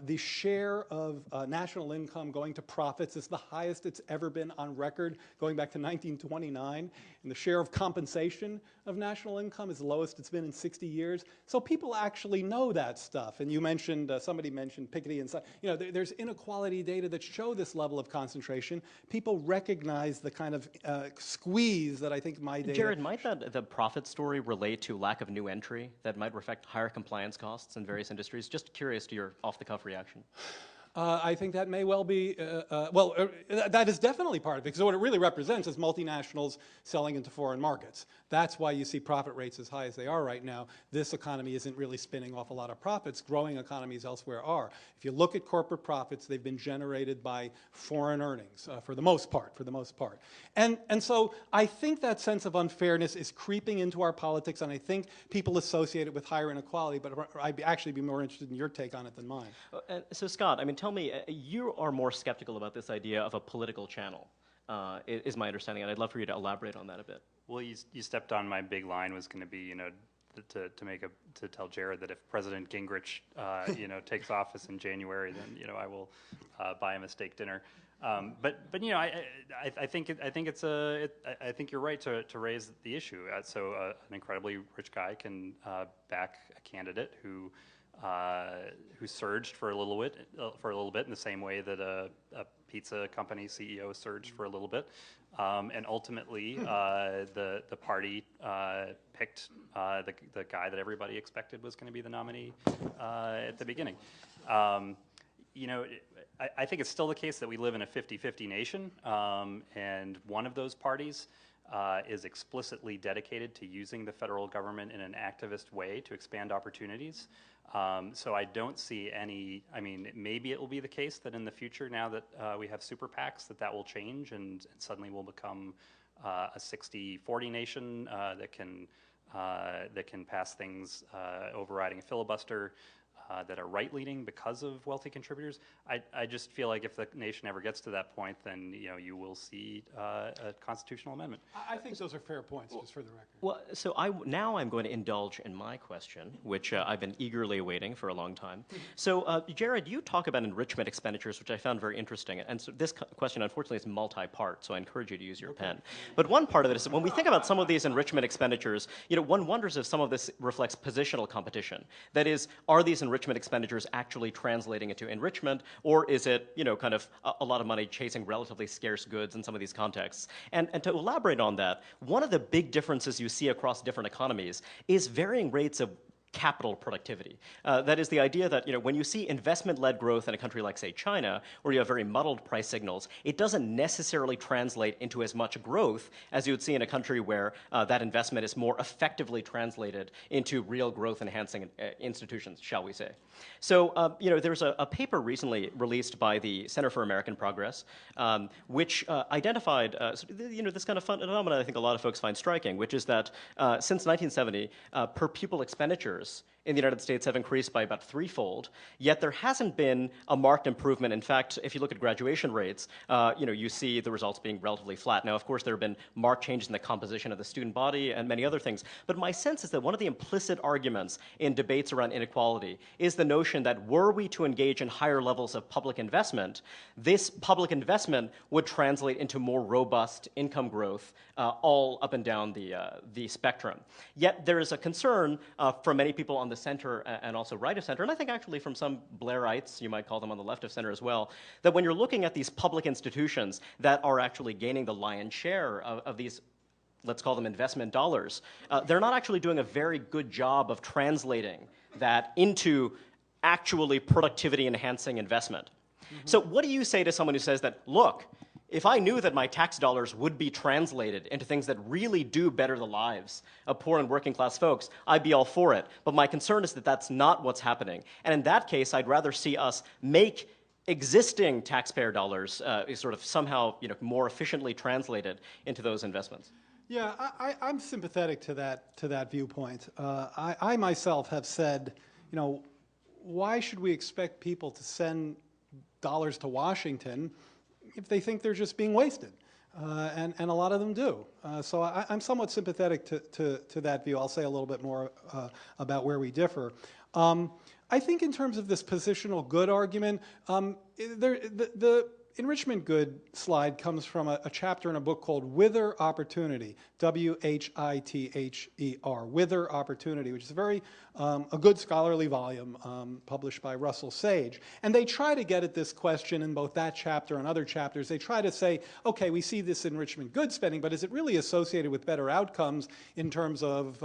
The share of national income going to profits is the highest it's ever been on record, going back to 1929. And the share of compensation of national income is the lowest it's been in 60 years. So people actually know that stuff. And you mentioned, somebody mentioned Piketty and there's inequality data that show this level of concentration. People recognize the kind of squeeze that I think my data... Jared, might the profit story relate to lack of new entry that might reflect higher compliance costs in various industries? Just curious to your off-the-cuff reaction. I think that may well be, that is definitely part of it, because what it really represents is multinationals selling into foreign markets. That's why you see profit rates as high as they are right now. This economy isn't really spinning off a lot of profits. Growing economies elsewhere are. If you look at corporate profits, they've been generated by foreign earnings for the most part. And so I think that sense of unfairness is creeping into our politics, and I think people associate it with higher inequality, but I'd actually be more interested in your take on it than mine. So Scott, I mean, tell me, you are more skeptical about this idea of a political channel, is my understanding, and I'd love for you to elaborate on that a bit. Well, you stepped on my big line was going to be, to tell Jared that if President Gingrich, takes office in January, then I will buy him a steak dinner. But I think you're right to raise the issue. So an incredibly rich guy can back a candidate who surged for a little bit in the same way that a pizza company CEO surged for a little bit, and ultimately the party picked the guy that everybody expected was going to be the nominee at the beginning. I think it's still the case that we live in a 50-50 nation, and one of those parties is explicitly dedicated to using the federal government in an activist way to expand opportunities. So I don't see any, maybe it will be the case that in the future, now that we have super PACs, that will change and suddenly we'll become a 60-40 nation that can pass things overriding a filibuster. that are right-leaning because of wealthy contributors. I just feel like if the nation ever gets to that point, then you will see a constitutional amendment. I think those are fair points, just for the record. Well, so now I'm going to indulge in my question, which I've been eagerly awaiting for a long time. So, Jared, you talk about enrichment expenditures, which I found very interesting. And so this question, unfortunately, is multi-part, so I encourage you to use your pen. But one part of it is when we think about some of these enrichment expenditures, one wonders if some of this reflects positional competition. That is, are these enrichment expenditures actually translating into enrichment, or is it, kind of a lot of money chasing relatively scarce goods in some of these contexts? And to elaborate on that, one of the big differences you see across different economies is varying rates of capital productivity. That is the idea that when you see investment-led growth in a country like, say, China, where you have very muddled price signals, it doesn't necessarily translate into as much growth as you would see in a country where that investment is more effectively translated into real growth-enhancing institutions, shall we say. So, there's a paper recently released by the Center for American Progress, which identified this kind of phenomenon I think a lot of folks find striking, which is that since 1970, per pupil expenditures in the United States have increased by about threefold, yet there hasn't been a marked improvement. In fact, if you look at graduation rates, you see the results being relatively flat. Now, of course, there have been marked changes in the composition of the student body and many other things, but my sense is that one of the implicit arguments in debates around inequality is the notion that were we to engage in higher levels of public investment, this public investment would translate into more robust income growth all up and down the spectrum. Yet there is a concern from many people on the center and also right of center, and I think actually from some Blairites, you might call them on the left of center as well, that when you're looking at these public institutions that are actually gaining the lion's share of these, let's call them investment dollars, they're not actually doing a very good job of translating that into actually productivity-enhancing investment. So what do you say to someone who says that, look, if I knew that my tax dollars would be translated into things that really do better the lives of poor and working class folks, I'd be all for it. But my concern is that that's not what's happening. And in that case, I'd rather see us make existing taxpayer dollars sort of somehow more efficiently translated into those investments. Yeah, I'm sympathetic to that viewpoint. I myself have said, why should we expect people to send dollars to Washington if they think they're just being wasted? And a lot of them do. So I'm somewhat sympathetic to that view. I'll say a little bit more about where we differ. I think in terms of this positional good argument, the enrichment good slide comes from a chapter in a book called Wither Opportunity, W-H-I-T-H-E-R, Wither Opportunity, which is a good scholarly volume published by Russell Sage. And they try to get at this question in both that chapter and other chapters. They try to say, okay, we see this enrichment good spending, but is it really associated with better outcomes in terms of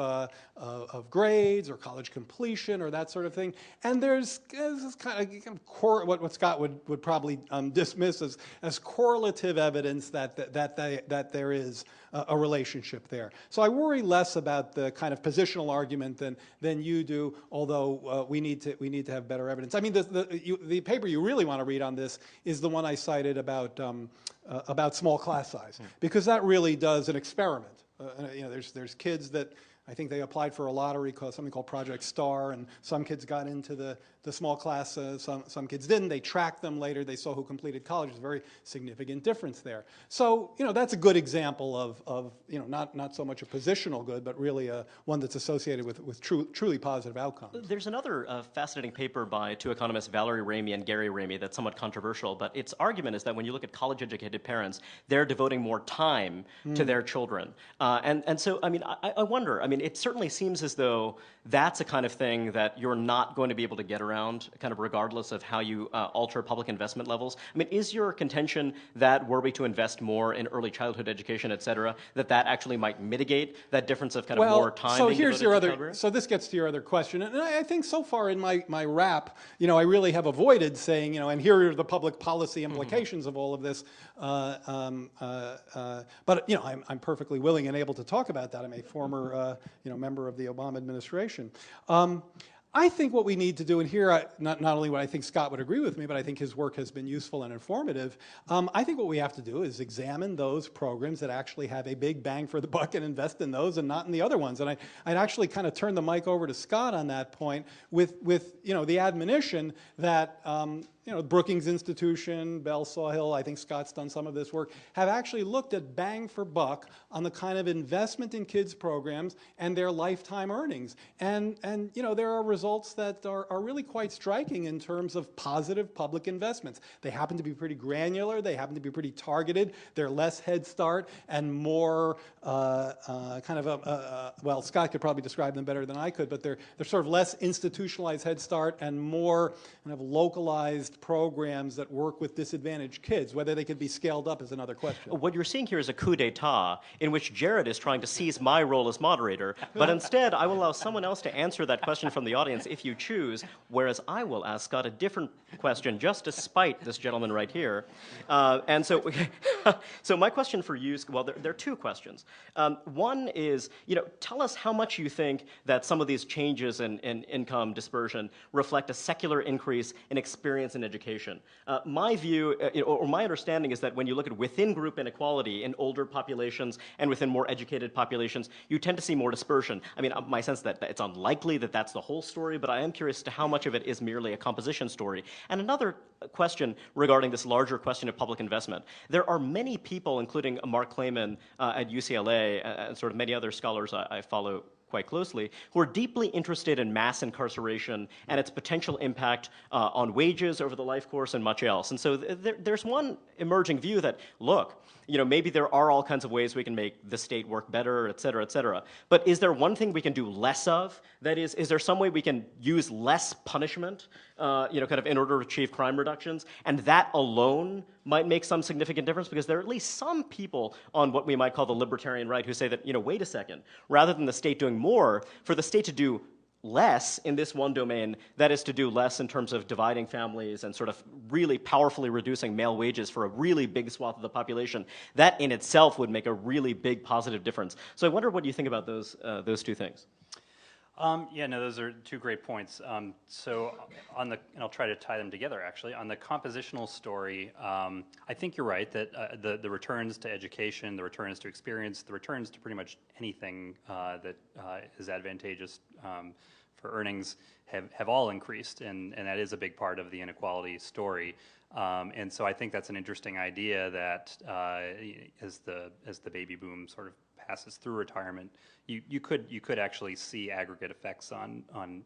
grades or college completion or that sort of thing? And there's this kind of what Scott would probably dismiss as correlative evidence that there is a relationship there. So I worry less about the kind of positional argument than you do, although we need to have better evidence. I mean, the paper you really want to read on this is the one I cited about small class size, because that really does an experiment. There's kids that I think they applied for a lottery called something called Project Star, and some kids got into the small class, some kids didn't. They tracked them later. They saw who completed college. There's a very significant difference there. So, that's a good example of not so much a positional good, but really one that's associated with truly positive outcomes. There's another fascinating paper by two economists, Valerie Ramey and Gary Ramey, that's somewhat controversial, but its argument is that when you look at college-educated parents, they're devoting more time to their children. And so, I mean, I wonder, it certainly seems as though that's a kind of thing that you're not going to be able to get around, kind of regardless of how you alter public investment levels. Is your contention that were we to invest more in early childhood education, et cetera, that actually might mitigate that difference of kind of more time being devoted to children? So this gets to your other question, and I think so far in my wrap, I really have avoided saying, and here are the public policy implications of all of this. But I'm perfectly willing and able to talk about that. I'm a former member of the Obama administration. I think what we need to do, and here not only would I think Scott would agree with me, but I think his work has been useful and informative. I think what we have to do is examine those programs that actually have a big bang for the buck and invest in those and not in the other ones. And I'd actually kind of turn the mic over to Scott on that point with the admonition that Brookings Institution, Bell Sawhill, I think Scott's done some of this work, have actually looked at bang for buck on the kind of investment in kids programs and their lifetime earnings. And there are results that are really quite striking in terms of positive public investments. They happen to be pretty granular, they happen to be pretty targeted, they're less Head Start and more well, Scott could probably describe them better than I could, but they're sort of less institutionalized Head Start and more kind of localized programs that work with disadvantaged kids. Whether they could be scaled up is another question. What you're seeing here is a coup d'etat in which Jared is trying to seize my role as moderator, but instead I will allow someone else to answer that question from the audience if you choose, whereas I will ask Scott a different question just to spite this gentleman right here. And so, so my question for you, well, there are two questions. One is, tell us how much you think that some of these changes in income dispersion reflect a secular increase in experience in education. My view, or my understanding is that when you look at within group inequality in older populations and within more educated populations, you tend to see more dispersion. I mean, my sense that it's unlikely that that's the whole story, but I am curious to how much of it is merely a composition story. And another question regarding this larger question of public investment. There are many people, including Mark Clayman at UCLA and sort of many other scholars I follow quite closely, who are deeply interested in mass incarceration and its potential impact on wages over the life course and much else. And so there's one emerging view that, look, maybe there are all kinds of ways we can make the state work better, et cetera, et cetera. But is there one thing we can do less of? That is there some way we can use less punishment, kind of in order to achieve crime reductions? And that alone might make some significant difference, because there are at least some people on what we might call the libertarian right who say that, wait a second, rather than the state doing more, for the state to do less in this one domain, that is to do less in terms of dividing families and sort of really powerfully reducing male wages for a really big swath of the population, that in itself would make a really big positive difference. So I wonder what you think about those two things. Yeah, no, those are two great points. So and I'll try to tie them together actually. On the compositional story, I think you're right that the returns to education, the returns to experience, the returns to pretty much anything that is advantageous for earnings have all increased, and that is a big part of the inequality story. And so I think that's an interesting idea that as the baby boom sort of passes through retirement, you could actually see aggregate effects on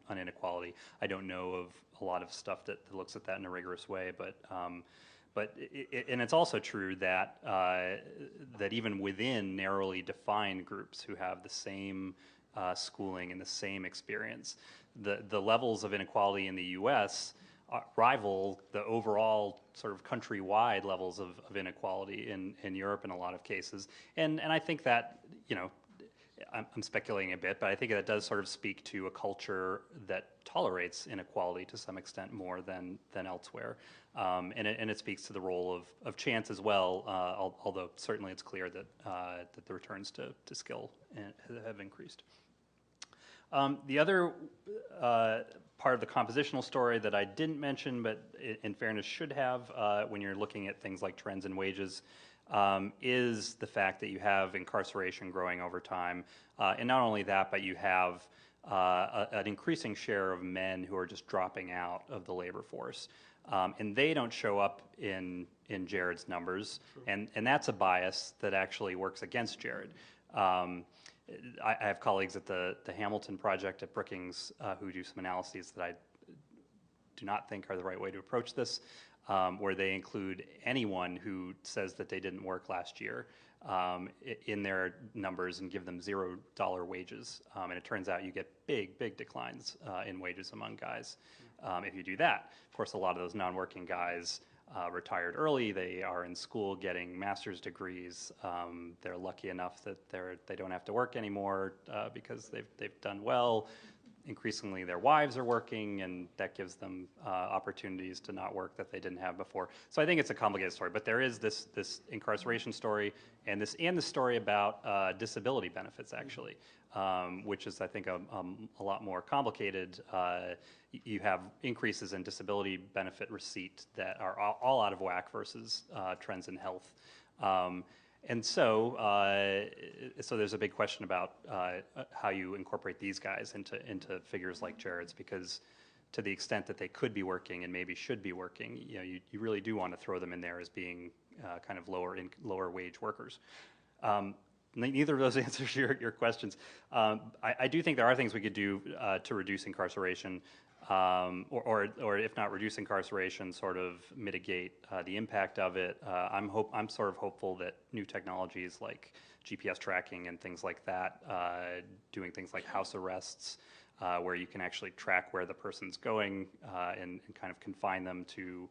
inequality. I don't know of a lot of stuff that looks at that in a rigorous way, but and it's also true that that even within narrowly defined groups who have the same schooling and the same experience, the levels of inequality in the U.S. rival the overall sort of countrywide levels of inequality in Europe in a lot of cases. And I think that, I'm speculating a bit, but I think that does sort of speak to a culture that tolerates inequality to some extent more than elsewhere. And it speaks to the role of chance as well, although certainly it's clear that the returns to skill have increased. The other part of the compositional story that I didn't mention, but in fairness should have, when you're looking at things like trends in wages, is the fact that you have incarceration growing over time. And not only that, but you have an increasing share of men who are just dropping out of the labor force. And they don't show up in Jared's numbers, and that's a bias that actually works against Jared. I have colleagues at the Hamilton Project at Brookings who do some analyses that I do not think are the right way to approach this, where they include anyone who says that they didn't work last year in their numbers and give them $0 wages. And it turns out you get big declines in wages among guys if you do that. Of course, a lot of those non-working guys retired early. They are in school getting master's degrees. They're lucky enough that they don't have to work anymore because they've done well. increasingly their wives are working, and that gives them opportunities to not work that they didn't have before. So I think it's a complicated story, but there is this incarceration story and this story about disability benefits, actually, which is, I think, a lot more complicated. You have increases in disability benefit receipt that are all out of whack versus trends in health. And so there's a big question about how you incorporate these guys into figures like Jared's, because to the extent that they could be working and maybe should be working, you really do want to throw them in there as being kind of lower wage workers. Neither of those answers your questions. I do think there are things we could do to reduce incarceration, or if not reduce incarceration, sort of mitigate the impact of it. I'm sort of hopeful that new technologies like GPS tracking and things like that, doing things like house arrests, where you can actually track where the person's going and kind of confine them to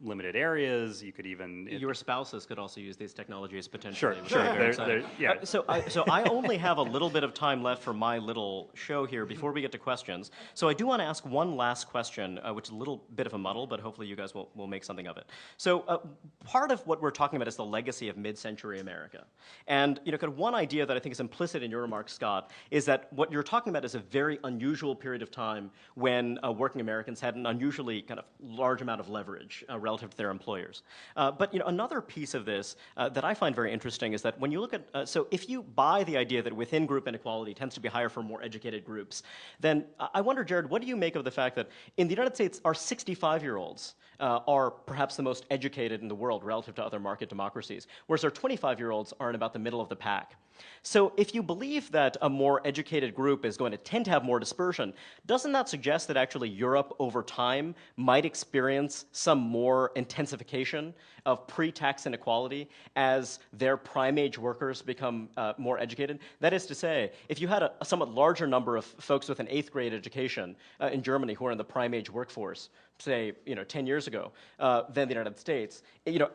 limited areas. You could even... Your spouses could also use these technologies potentially. Sure. Yeah. So I only have a little bit of time left for my little show here before we get to questions. So I do want to ask one last question, which is a little bit of a muddle, but hopefully you guys will make something of it. So part of what we're talking about is the legacy of mid-century America. And kind of one idea that I think is implicit in your remarks, Scott, is that what you're talking about is a very unusual period of time when working Americans had an unusually kind of large amount of leverage relative to their employers. But another piece of this that I find very interesting is that when you look at, so if you buy the idea that within group inequality tends to be higher for more educated groups, then I wonder, Jared, what do you make of the fact that in the United States, our 65-year-olds are perhaps the most educated in the world relative to other market democracies, whereas our 25-year-olds are in about the middle of the pack. So if you believe that a more educated group is going to tend to have more dispersion, doesn't that suggest that actually Europe over time might experience some more intensification of pre-tax inequality as their prime age workers become more educated? That is to say, if you had a somewhat larger number of folks with an 8th grade education in Germany who are in the prime age workforce, say 10 years ago, than the United States,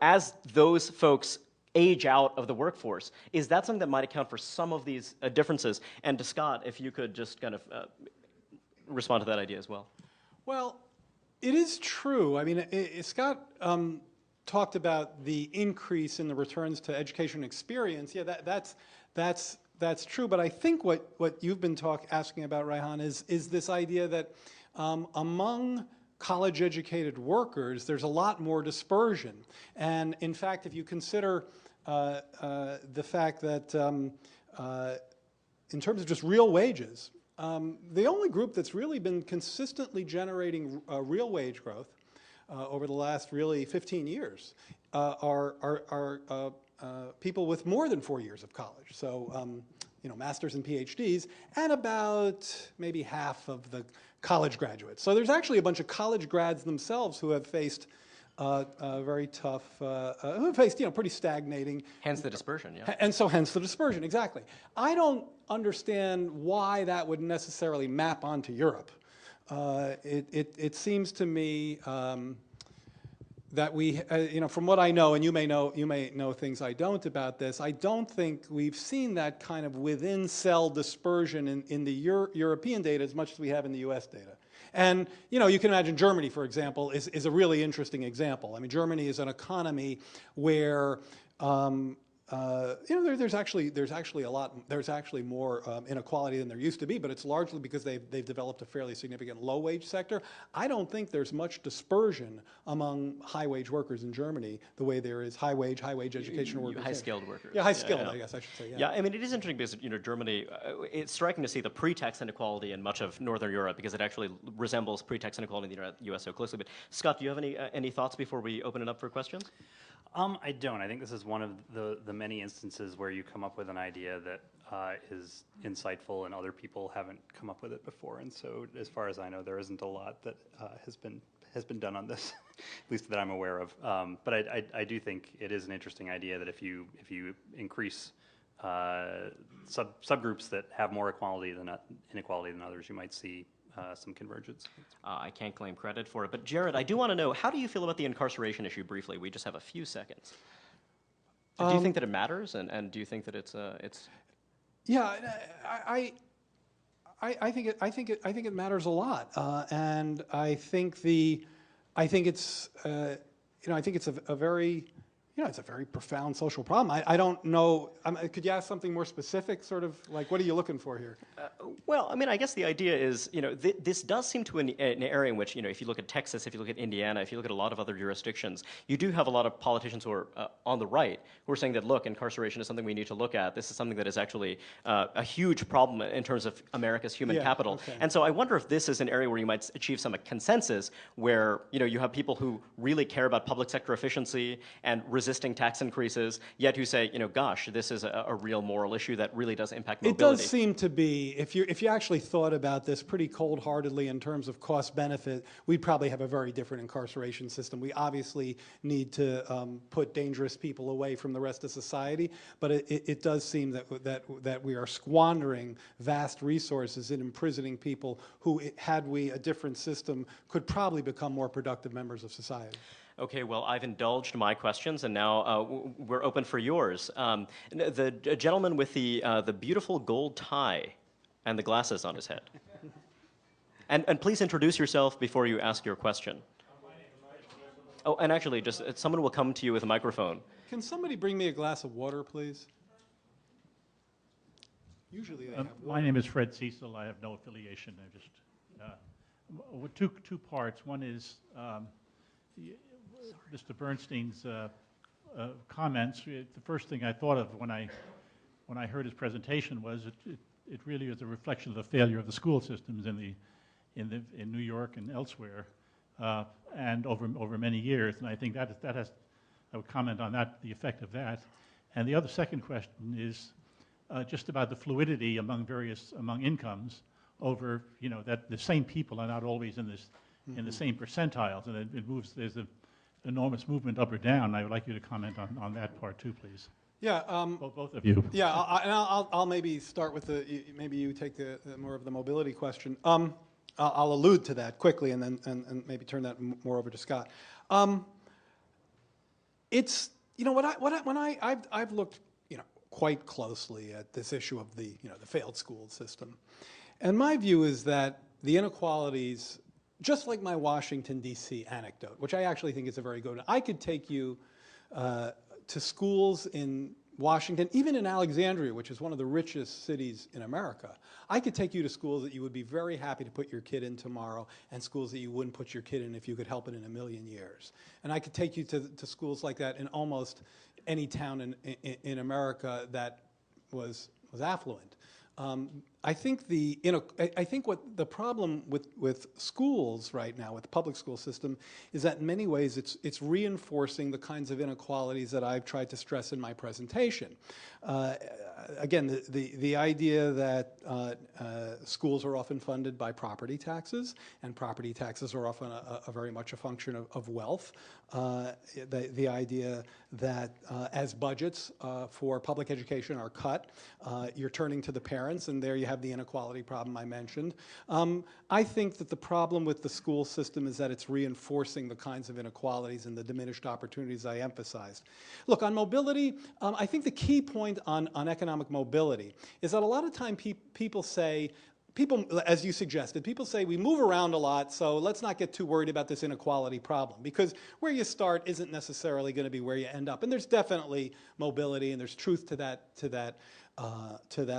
as those folks age out of the workforce, is that something that might account for some of these differences? And to Scott, if you could just kind of respond to that idea as well. Well, it is true. I mean, Scott talked about the increase in the returns to education experience. Yeah, that's true. But I think what you've been asking about, Reihan, is this idea that among college-educated workers, there's a lot more dispersion. And in fact, if you consider the fact that in terms of just real wages, the only group that's really been consistently generating real wage growth over the last really 15 years are people with more than 4 years of college. So, masters and PhDs, and about maybe half of the college graduates. So there's actually a bunch of college grads themselves who have faced very tough, who have faced pretty stagnating. Hence the dispersion, yeah. And so hence the dispersion, exactly. I don't understand why that would necessarily map onto Europe. It seems to me that we, from what I know, and you may know things I don't about this, I don't think we've seen that kind of within-cell dispersion in the European data as much as we have in the US data. And, you can imagine Germany, for example, is a really interesting example. I mean, Germany is an economy where there's actually more inequality than there used to be, but it's largely because they've developed a fairly significant low-wage sector. I don't think there's much dispersion among high-wage workers in Germany the way there is high-wage educational workers. High-skilled workers. Yeah, high-skilled, I guess I should say. Yeah, I mean, it is interesting because Germany. It's striking to see the pre-tax inequality in much of Northern Europe because it actually resembles pre-tax inequality in the U.S. so closely. But Scott, do you have any thoughts before we open it up for questions? I don't. I think this is one of the many instances where you come up with an idea that is insightful and other people haven't come up with it before. And so, as far as I know, there isn't a lot that has been done on this, at least that I'm aware of. But I do think it is an interesting idea that if you increase subgroups that have more inequality than others, you might see some convergence. I can't claim credit for it, but Jared, I do want to know, how do you feel about the incarceration issue briefly? We just have a few seconds. Do you think that it matters, and do you think that it's... Yeah, I think it matters a lot, and I think it's a very it's a very profound social problem. I don't know. Could you ask something more specific? Sort of like, what are you looking for here? Well, I mean, I guess the idea is, this does seem to an area in which, if you look at Texas, if you look at Indiana, if you look at a lot of other jurisdictions, you do have a lot of politicians who are on the right who are saying that, look, incarceration is something we need to look at. This is something that is actually a huge problem in terms of America's human capital. Okay. And so I wonder if this is an area where you might achieve some consensus where, you have people who really care about public sector efficiency and resisting tax increases, yet who say, gosh, this is a real moral issue that really does impact mobility. It does seem to be, if you actually thought about this pretty cold-heartedly in terms of cost-benefit, we'd probably have a very different incarceration system. We obviously need to put dangerous people away from the rest of society, but it does seem that we are squandering vast resources in imprisoning people who, had we a different system, could probably become more productive members of society. Okay, well, I've indulged my questions, and now we're open for yours. The gentleman with the beautiful gold tie and the glasses on his head. And please introduce yourself before you ask your question. Oh, and actually, just someone will come to you with a microphone. Can somebody bring me a glass of water, please? Usually they have water. My name is Fred Cecil. I have no affiliation. I just two parts. One is Mr. Bernstein's comments. The first thing I thought of when I heard his presentation was it really is a reflection of the failure of the school systems in New York and elsewhere, and over many years. And I think that has, I would comment on that, the effect of that. And the second question is just about the fluidity among incomes over, that the same people are not always in the same percentiles, and it moves. There's an enormous movement up or down. I would like you to comment on that part too, please. Yeah. Both of you. Yeah, I'll maybe start with maybe you take the more of the mobility question. I'll allude to that quickly, and then maybe turn that more over to Scott. It's I've looked quite closely at this issue of the failed school system, and my view is that the inequalities, just like my Washington, D.C. anecdote, which I actually think is a very good one. I could take you to schools in Washington, even in Alexandria, which is one of the richest cities in America. I could take you to schools that you would be very happy to put your kid in tomorrow, and schools that you wouldn't put your kid in if you could help it in a million years. And I could take you to schools like that in almost any town in America that was affluent. I think what the problem with schools right now, with the public school system, is that in many ways it's reinforcing the kinds of inequalities that I've tried to stress in my presentation. Again, the idea that schools are often funded by property taxes, and property taxes are often very much a function of wealth. The idea that as budgets for public education are cut, you're turning to the parents, and there you have the inequality problem I mentioned. I think that the problem with the school system is that it's reinforcing the kinds of inequalities and the diminished opportunities I emphasized. Look, on mobility, I think the key point on economic mobility is that a lot of time people say, as you suggested, people say we move around a lot, so let's not get too worried about this inequality problem, because where you start isn't necessarily going to be where you end up. And there's definitely mobility, and there's truth to that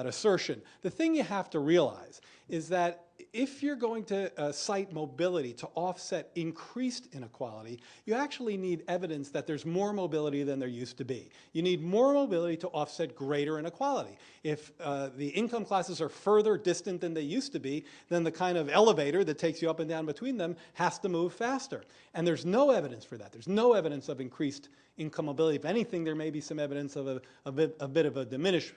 assertion. The thing you have to realize is that if you're going to cite mobility to offset increased inequality, you actually need evidence that there's more mobility than there used to be. You need more mobility to offset greater inequality. If the income classes are further distant than they used to be, then the kind of elevator that takes you up and down between them has to move faster. And there's no evidence for that. There's no evidence of increased income mobility. If anything, there may be some evidence of a bit of a diminished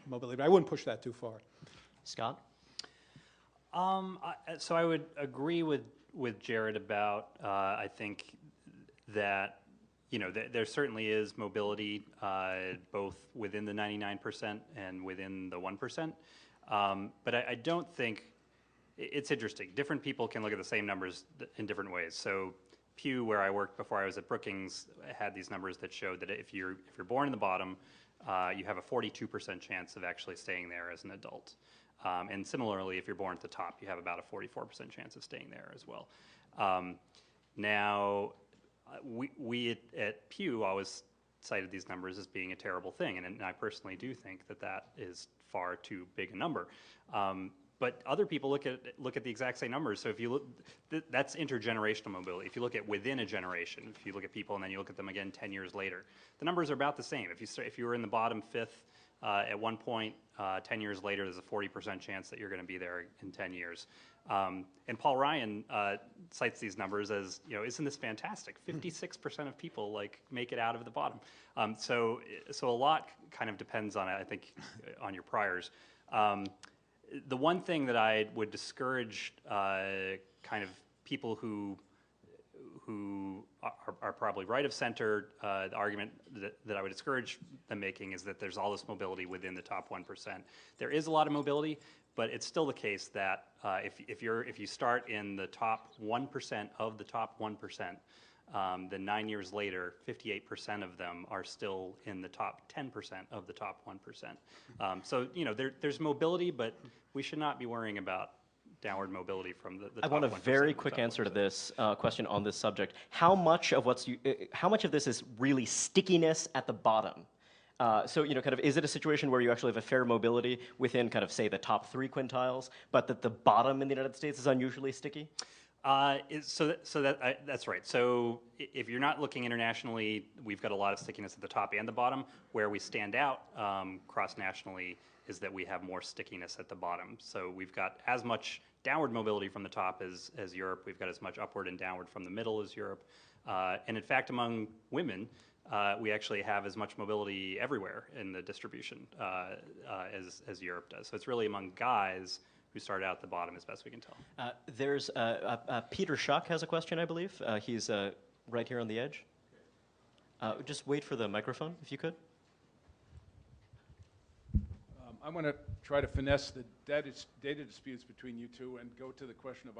mobility, but I wouldn't push that too far. Scott? So I would agree with Jared about, I think that, there certainly is mobility both within the 99% and within the 1%. But I don't think, it's interesting. Different people can look at the same numbers in different ways. So Pew, where I worked before I was at Brookings, had these numbers that showed that if you're born in the bottom, you have a 42% chance of actually staying there as an adult. And similarly, if you're born at the top, you have about a 44% chance of staying there as well. Now, we at Pew always cited these numbers as being a terrible thing, and I personally do think that that is far too big a number. But other people look at the exact same numbers. So if you look, that's intergenerational mobility. If you look at within a generation, if you look at people and then you look at them again 10 years later, the numbers are about the same. If you were in the bottom fifth at one point, 10 years later, there's a 40% chance that you're going to be there in 10 years. And Paul Reihan cites these numbers as, isn't this fantastic? 56% of people make it out of the bottom. So a lot kind of depends on, I think, on your priors. The one thing that I would discourage kind of people who are probably right of center, the argument that I would discourage them making is that there's all this mobility within the top 1%. There is a lot of mobility, but it's still the case that if you start in the top 1% of the top 1%, then 9 years later, 58% of them are still in the top 10% of the top 1%. So there's mobility, but we should not be worrying about downward mobility from the top 1%. I want a very quick answer to this question on this subject. How much of this is really stickiness at the bottom? So kind of, is it a situation where you actually have a fair mobility within kind of, say, the top 3 quintiles, but that the bottom in the United States is unusually sticky? That's right. So if you're not looking internationally, we've got a lot of stickiness at the top and the bottom. Where we stand out cross-nationally is that we have more stickiness at the bottom. So we've got as much downward mobility from the top as Europe. We've got as much upward and downward from the middle as Europe. And in fact, among women, we actually have as much mobility everywhere in the distribution as Europe does. So it's really among guys who started out at the bottom as best we can tell. There's Peter Schuck has a question, I believe. He's right here on the edge. Just wait for the microphone, if you could. I want to try to finesse the data disputes between you two and go to the question of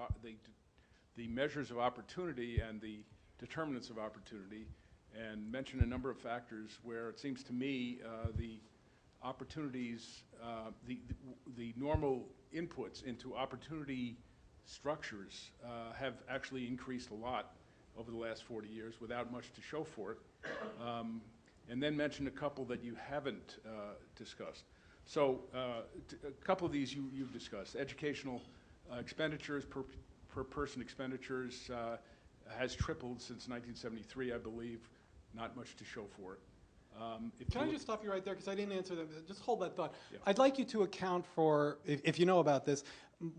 the measures of opportunity and the determinants of opportunity, and mention a number of factors where it seems to me the opportunities, the normal inputs into opportunity structures have actually increased a lot over the last 40 years without much to show for it. And then mention a couple that you haven't discussed. So a couple of these you've discussed. Educational expenditures, per person expenditures has tripled since 1973, I believe. Not much to show for it. Can I just stop you right there, because I didn't answer that. Just hold that thought. Yeah. I'd like you to account for, if you know about this,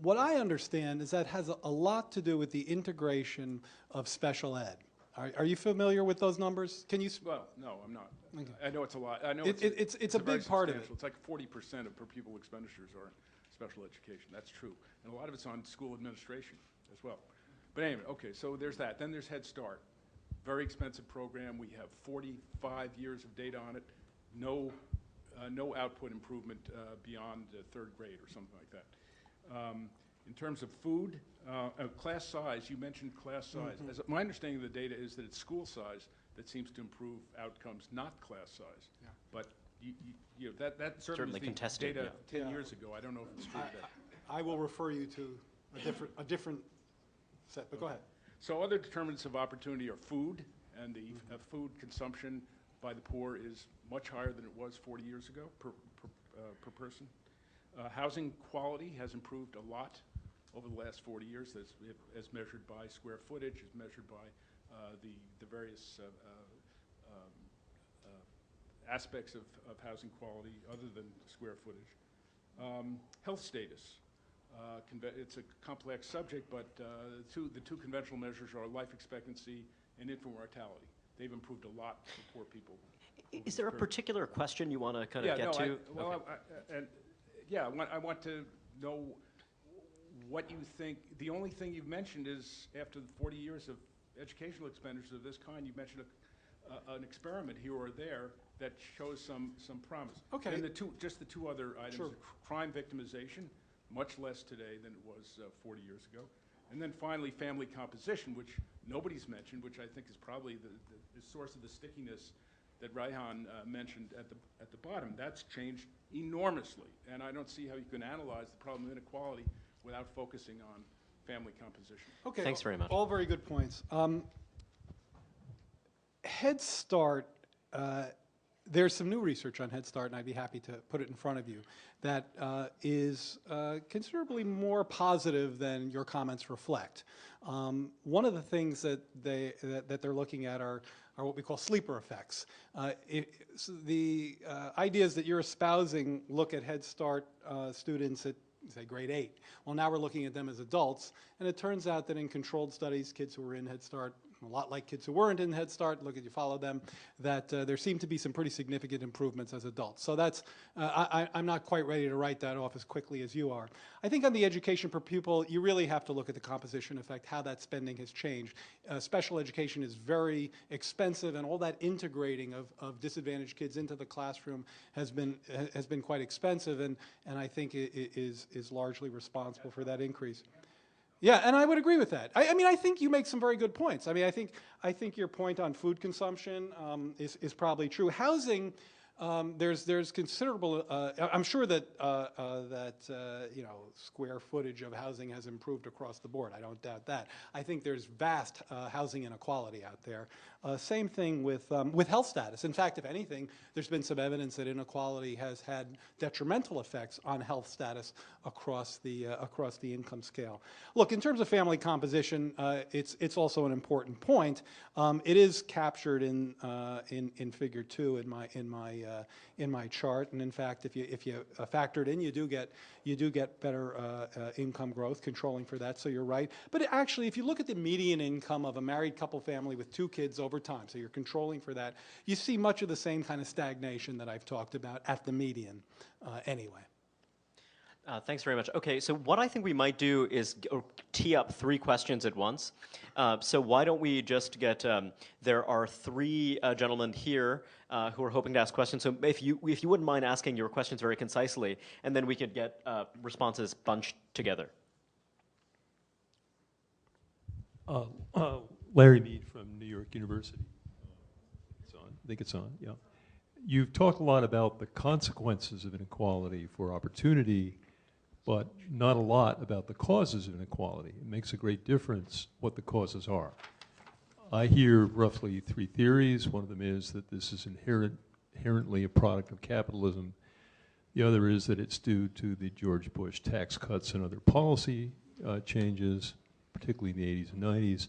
what I understand is that has a lot to do with the integration of special ed. Are you familiar with those numbers? Can you? Well, no, I'm not. Okay. I know it's a lot. I know it's a big part of it. It's like 40% of per pupil expenditures are special education. That's true. And a lot of it's on school administration as well. But anyway, okay, so there's that. Then there's Head Start. Very expensive program. We have 45 years of data on it. No output improvement beyond third grade or something like that. In terms of food, class size, you mentioned class size. As my understanding of the data is that it's school size that seems to improve outcomes, not class size. Yeah. But that certainly was the contested data 10 years ago. I don't know if it's true today. I will refer you to a different set, but go ahead. So other determinants of opportunity are food, and the food consumption by the poor is much higher than it was 40 years ago per person. Housing quality has improved a lot over the last 40 years, as measured by square footage, as measured by the various aspects of housing quality other than square footage. Health status. It's a complex subject, but the two conventional measures are life expectancy and infant mortality. They've improved a lot for poor people. Is there a particular question you want to kind of get to? I want to know what you think. The only thing you've mentioned is, after the 40 years of educational expenditures of this kind, you mentioned an experiment here or there that shows some promise. Okay. And the two other items, Sure. Crime victimization, much less today than it was 40 years ago. And then finally, family composition, which nobody's mentioned, which I think is probably the source of the stickiness that Reihan mentioned at the bottom. That's changed enormously, and I don't see how you can analyze the problem of inequality without focusing on family composition. Okay, Thanks very much. All very good points. Head Start, there's some new research on Head Start, and I'd be happy to put it in front of you, that is considerably more positive than your comments reflect. One of the things that they're looking at are what we call sleeper effects. So the ideas that you're espousing look at Head Start students at, say, grade 8. Well, now we're looking at them as adults, and it turns out that in controlled studies, kids who were in Head Start, a lot like kids who weren't in Head Start, look at you follow them, that there seem to be some pretty significant improvements as adults. So that's, I'm not quite ready to write that off as quickly as you are. I think on the education per pupil, you really have to look at the composition effect, how that spending has changed. Special education is very expensive, and all that integrating of disadvantaged kids into the classroom has been quite expensive, and I think it is largely responsible for that increase. Yeah, and I would agree with that. I mean, I think you make some very good points. I mean, I think your point on food consumption is probably true. Housing, there's considerable. I'm sure that you know, square footage of housing has improved across the board. I don't doubt that. I think there's vast housing inequality out there. Same thing with health status. In fact, if anything, there's been some evidence that inequality has had detrimental effects on health status across the income scale. Look, in terms of family composition, it's also an important point. It is captured in Figure 2 in my chart, and in fact, if you factor it in, you do get better income growth, controlling for that. So you're right. But actually, if you look at the median income of a married couple family with 2 kids over time, so you're controlling for that, you see much of the same kind of stagnation that I've talked about at the median anyway. Thanks very much. Okay, so what I think we might do is tee up 3 questions at once. So why don't we just get, there are 3 gentlemen here who are hoping to ask questions. So if you wouldn't mind asking your questions very concisely, and then we could get responses bunched together. Larry Mead from New York University. It's on. I think it's on, yeah. You've talked a lot about the consequences of inequality for opportunity, but not a lot about the causes of inequality. It makes a great difference what the causes are. I hear roughly 3 theories. One of them is that this is inherently a product of capitalism. The other is that it's due to the George Bush tax cuts and other policy changes, particularly in the 80s and 90s.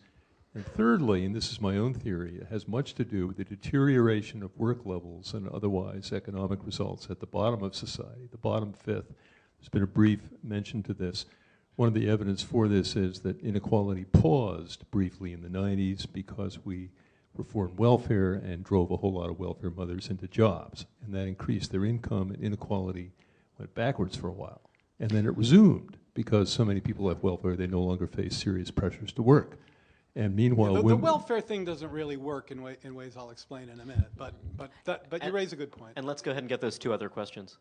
And thirdly, and this is my own theory, it has much to do with the deterioration of work levels and otherwise economic results at the bottom of society, the bottom fifth. There's been a brief mention to this. One of the evidence for this is that inequality paused briefly in the 90s because we reformed welfare and drove a whole lot of welfare mothers into jobs. And that increased their income, and inequality went backwards for a while. And then it resumed because so many people have welfare, they no longer face serious pressures to work. And meanwhile, the welfare thing doesn't really work in ways I'll explain in a minute. But you raise a good point. And let's go ahead and get those 2 other questions.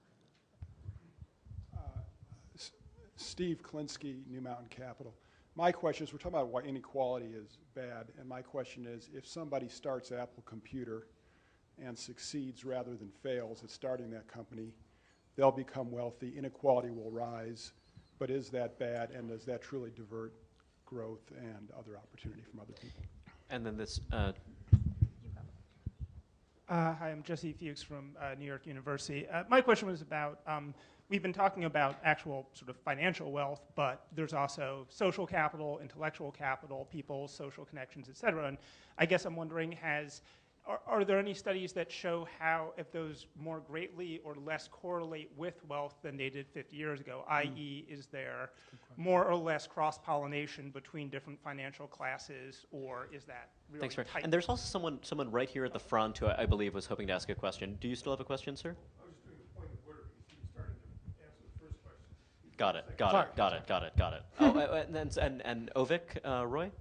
Steve Klinsky, New Mountain Capital. My question is, we're talking about why inequality is bad, and my question is, if somebody starts Apple Computer and succeeds rather than fails at starting that company, they'll become wealthy, inequality will rise, but is that bad, and does that truly divert growth and other opportunity from other people? And then this. Hi, I'm Jesse Fuchs from New York University. My question was about, we've been talking about actual sort of financial wealth, but there's also social capital, intellectual capital, people's social connections, et cetera. And I guess I'm wondering, are there any studies that show how, if those more greatly or less correlate with wealth than they did 50 years ago, i.e. is there more or less cross-pollination between different financial classes, or is that really Thanks, tight? And there's also someone right here at the front who I believe was hoping to ask a question. Do you still have a question, sir? I was just doing a point of order because you started to answer the first question. Got it. Oh, and Ovik, Roy?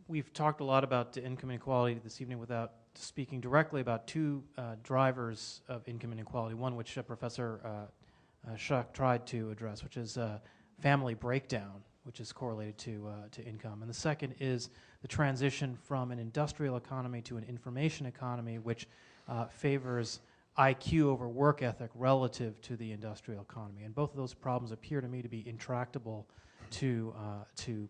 We've talked a lot about income inequality this evening without speaking directly about 2 drivers of income inequality, one which Professor Schuck tried to address, which is family breakdown. which is correlated to income. And the second is the transition from an industrial economy to an information economy, which favors IQ over work ethic relative to the industrial economy. And both of those problems appear to me to be intractable to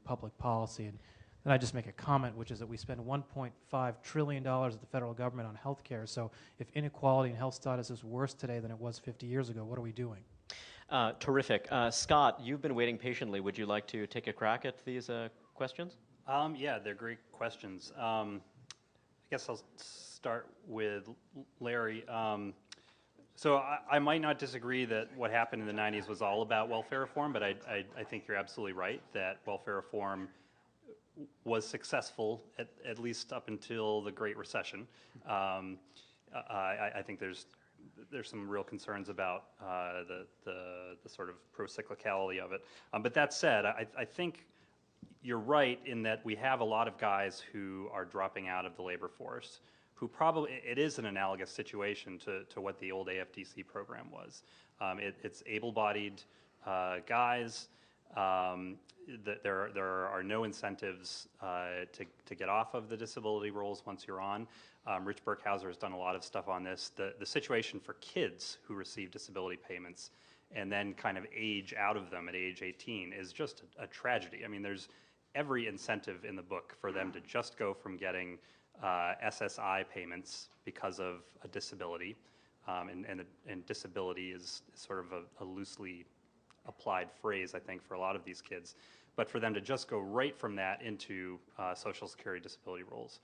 public policy. And then I just make a comment, which is that we spend $1.5 trillion of the federal government on health care. So if inequality in health status is worse today than it was 50 years ago, what are we doing? Terrific. Scott, you've been waiting patiently. Would you like to take a crack at these questions? Yeah, they're great questions. I guess I'll start with Larry. So I might not disagree that what happened in the 90s was all about welfare reform, but I think you're absolutely right that welfare reform was successful at least up until the Great Recession. I think there's some real concerns about the sort of pro-cyclicality of it. But that said, I think you're right in that we have a lot of guys who are dropping out of the labor force, who probably, it is an analogous situation to what the old AFDC program was. It's able-bodied guys. There are no incentives to get off of the disability rolls once you're on. Rich Burkhauser has done a lot of stuff on this. The situation for kids who receive disability payments and then kind of age out of them at age 18 is just a tragedy. I mean, there's every incentive in the book for them to just go from getting SSI payments because of a disability, and disability is sort of a loosely applied phrase, I think, for a lot of these kids, but for them to just go right from that into Social Security disability rolls.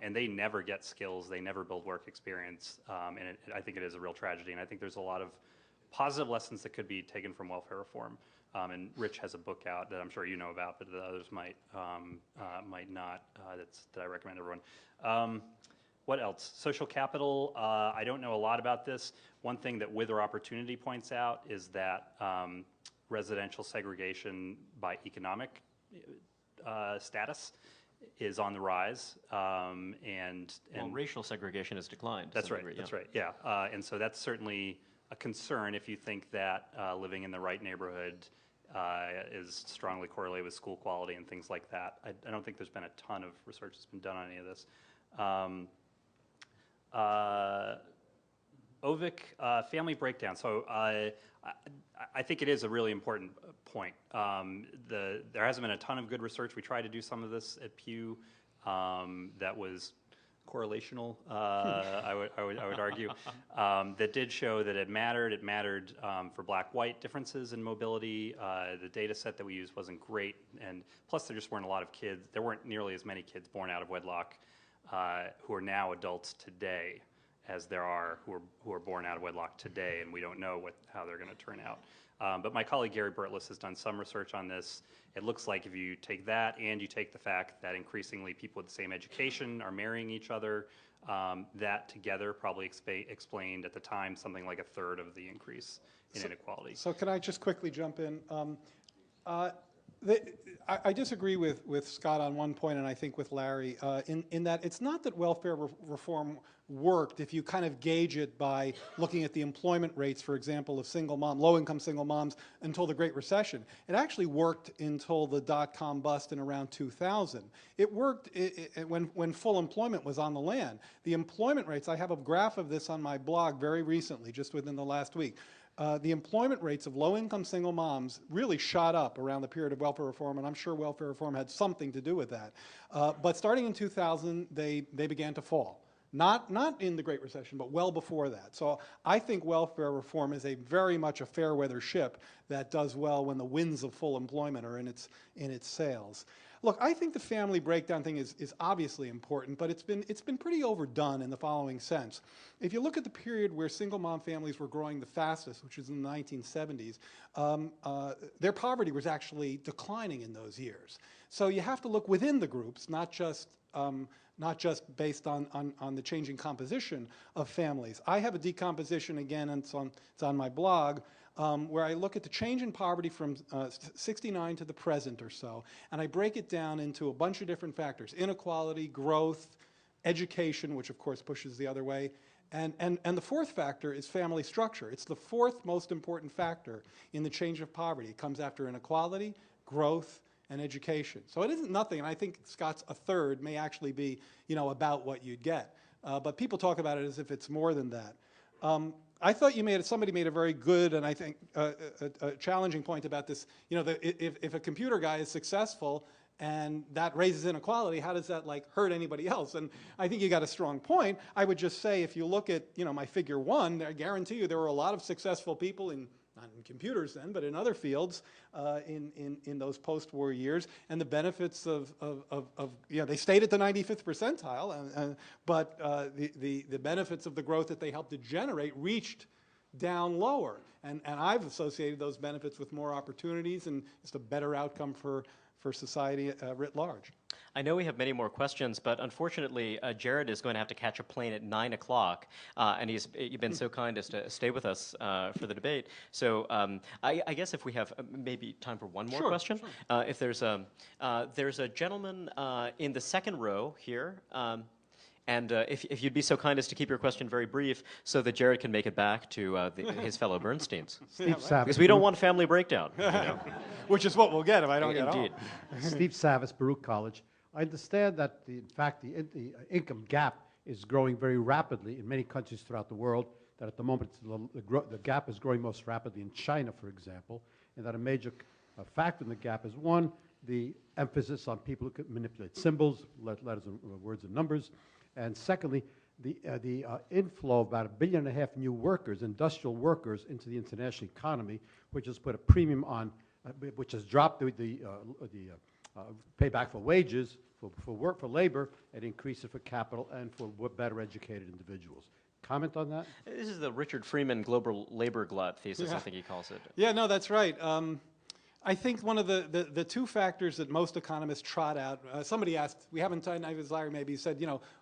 And they never get skills, they never build work experience, and I think it is a real tragedy, and I think there's a lot of positive lessons that could be taken from welfare reform. And Rich has a book out that I'm sure you know about, but the others might not, that I recommend everyone. What else? Social capital, I don't know a lot about this. One thing that Wither Opportunity points out is that residential segregation by economic status is on the rise, and racial segregation has declined. That's right. That's right. Yeah, and so that's certainly a concern if you think that living in the right neighborhood is strongly correlated with school quality and things like that. I don't think there's been a ton of research that's been done on any of this. Ovik, family breakdown. So I think it is a really important point. There hasn't been a ton of good research. We tried to do some of this at Pew that was correlational, I would argue, that did show that it mattered. It mattered for black-white differences in mobility. The data set that we used wasn't great, and plus there just weren't a lot of kids. There weren't nearly as many kids born out of wedlock who are now adults today as there are who are born out of wedlock today, and we don't know how they're going to turn out. But my colleague Gary Bertlis has done some research on this. It looks like if you take that and you take the fact that increasingly people with the same education are marrying each other, that together probably explained at the time something like a third of the increase in inequality. So can I just quickly jump in? I disagree with Scott on one point, and I think with Larry, in that it's not that welfare reform worked if you kind of gauge it by looking at the employment rates, for example, of low-income single moms until the Great Recession. It actually worked until the dot-com bust in around 2000. It worked when full employment was on the land. The employment rates, I have a graph of this on my blog very recently, just within the last week. The employment rates of low-income single moms really shot up around the period of welfare reform, and I'm sure welfare reform had something to do with that. But starting in 2000, they began to fall. Not in the Great Recession, but well before that. So I think welfare reform is very much a fair-weather ship that does well when the winds of full employment are in its sails. Look, I think the family breakdown thing is obviously important, but it's been pretty overdone in the following sense. If you look at the period where single mom families were growing the fastest, which was in the 1970s, their poverty was actually declining in those years. So you have to look within the groups, not just based on the changing composition of families. I have a decomposition, again, and it's on my blog, where I look at the change in poverty from 69 to the present or so, and I break it down into a bunch of different factors: inequality, growth, education, which of course pushes the other way, and the fourth factor is family structure. It's the fourth most important factor in the change of poverty. It comes after inequality, growth, and education. So it isn't nothing, and I think Scott's a third may actually be, about what you'd get. But people talk about it as if it's more than that. I thought somebody made a very good and I think a challenging point about this. If a computer guy is successful and that raises inequality, how does that hurt anybody else? And I think you got a strong point. I would just say if you look at my figure 1, I guarantee you there were a lot of successful people not in computers then, but in other fields in those post-war years, and the benefits of they stayed at the 95th percentile, but the benefits of the growth that they helped to generate reached down lower. And I've associated those benefits with more opportunities and just a better outcome for society writ large. I know we have many more questions, but unfortunately, Jared is going to have to catch a plane at 9 o'clock, and you've been so kind as to stay with us for the debate. So I guess if we have maybe time for one more question. Sure. If there's a gentleman in the second row here, and if you'd be so kind as to keep your question very brief so that Jared can make it back to his fellow Bernsteins. Steve Savis. Because we don't want family breakdown. Which is what we'll get if I don't get Indeed. home. Steve Savis, Baruch College. I understand that, in fact, the income gap is growing very rapidly in many countries throughout the world, that at the moment the gap is growing most rapidly in China, for example, and that a major factor in the gap is, one, the emphasis on people who can manipulate symbols, letters, and words and numbers, and secondly, the inflow of about 1.5 billion new workers, industrial workers, into the international economy, which has put a premium on, which has dropped the payback for wages, for labor, and increased it for capital and for better educated individuals. Comment on that? This is the Richard Freeman global labor glut thesis, I think he calls it. Yeah, no, that's right. I think one of the two factors that most economists trot out, somebody asked, we haven't, I was Larry maybe said,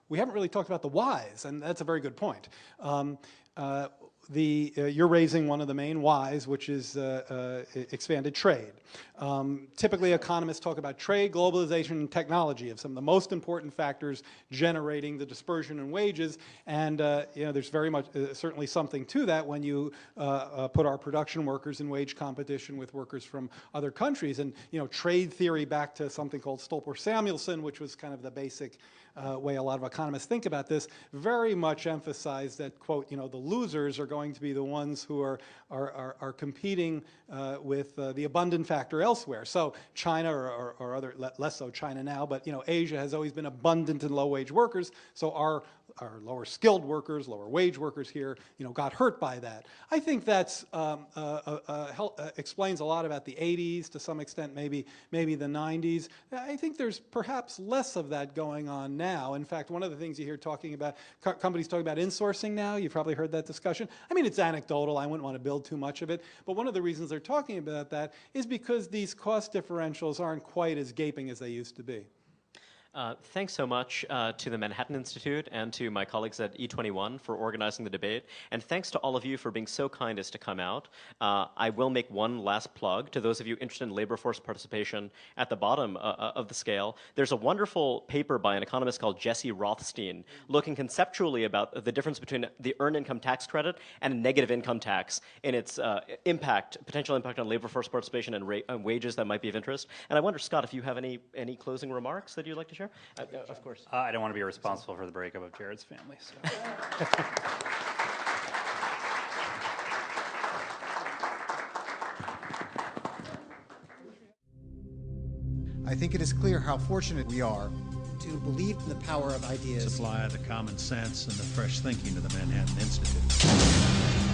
we haven't really talked about the whys, and that's a very good point. You're raising one of the main whys, which is expanded trade. Typically, economists talk about trade, globalization, and technology of some of the most important factors generating the dispersion in wages. And there's very much certainly something to that when you put our production workers in wage competition with workers from other countries. And trade theory, back to something called Stolper-Samuelson, which was kind of the basic way a lot of economists think about this, very much emphasize that, quote, the losers are going to be the ones who are competing with the abundant factor elsewhere. So China or other, less so China now, but Asia has always been abundant in low-wage workers. So our lower skilled workers, lower wage workers here, got hurt by that. I think that's explains a lot about the 80s, to some extent maybe the 90s. I think there's perhaps less of that going on now. In fact, one of the things you hear talking about, companies talking about insourcing now, you've probably heard that discussion. I mean, it's anecdotal. I wouldn't want to build too much of it. But one of the reasons they're talking about that is because these cost differentials aren't quite as gaping as they used to be. Thanks so much to the Manhattan Institute and to my colleagues at E21 for organizing the debate. And thanks to all of you for being so kind as to come out. I will make one last plug to those of you interested in labor force participation at the bottom of the scale. There's a wonderful paper by an economist called Jesse Rothstein looking conceptually about the difference between the earned income tax credit and a negative income tax in its potential impact on labor force participation and wages that might be of interest. And I wonder, Scott, if you have any closing remarks that you'd like to share? Of course. I don't want to be responsible for the breakup of Jared's family. So. I think it is clear how fortunate we are to believe in the power of ideas. Supply the common sense and the fresh thinking of the Manhattan Institute.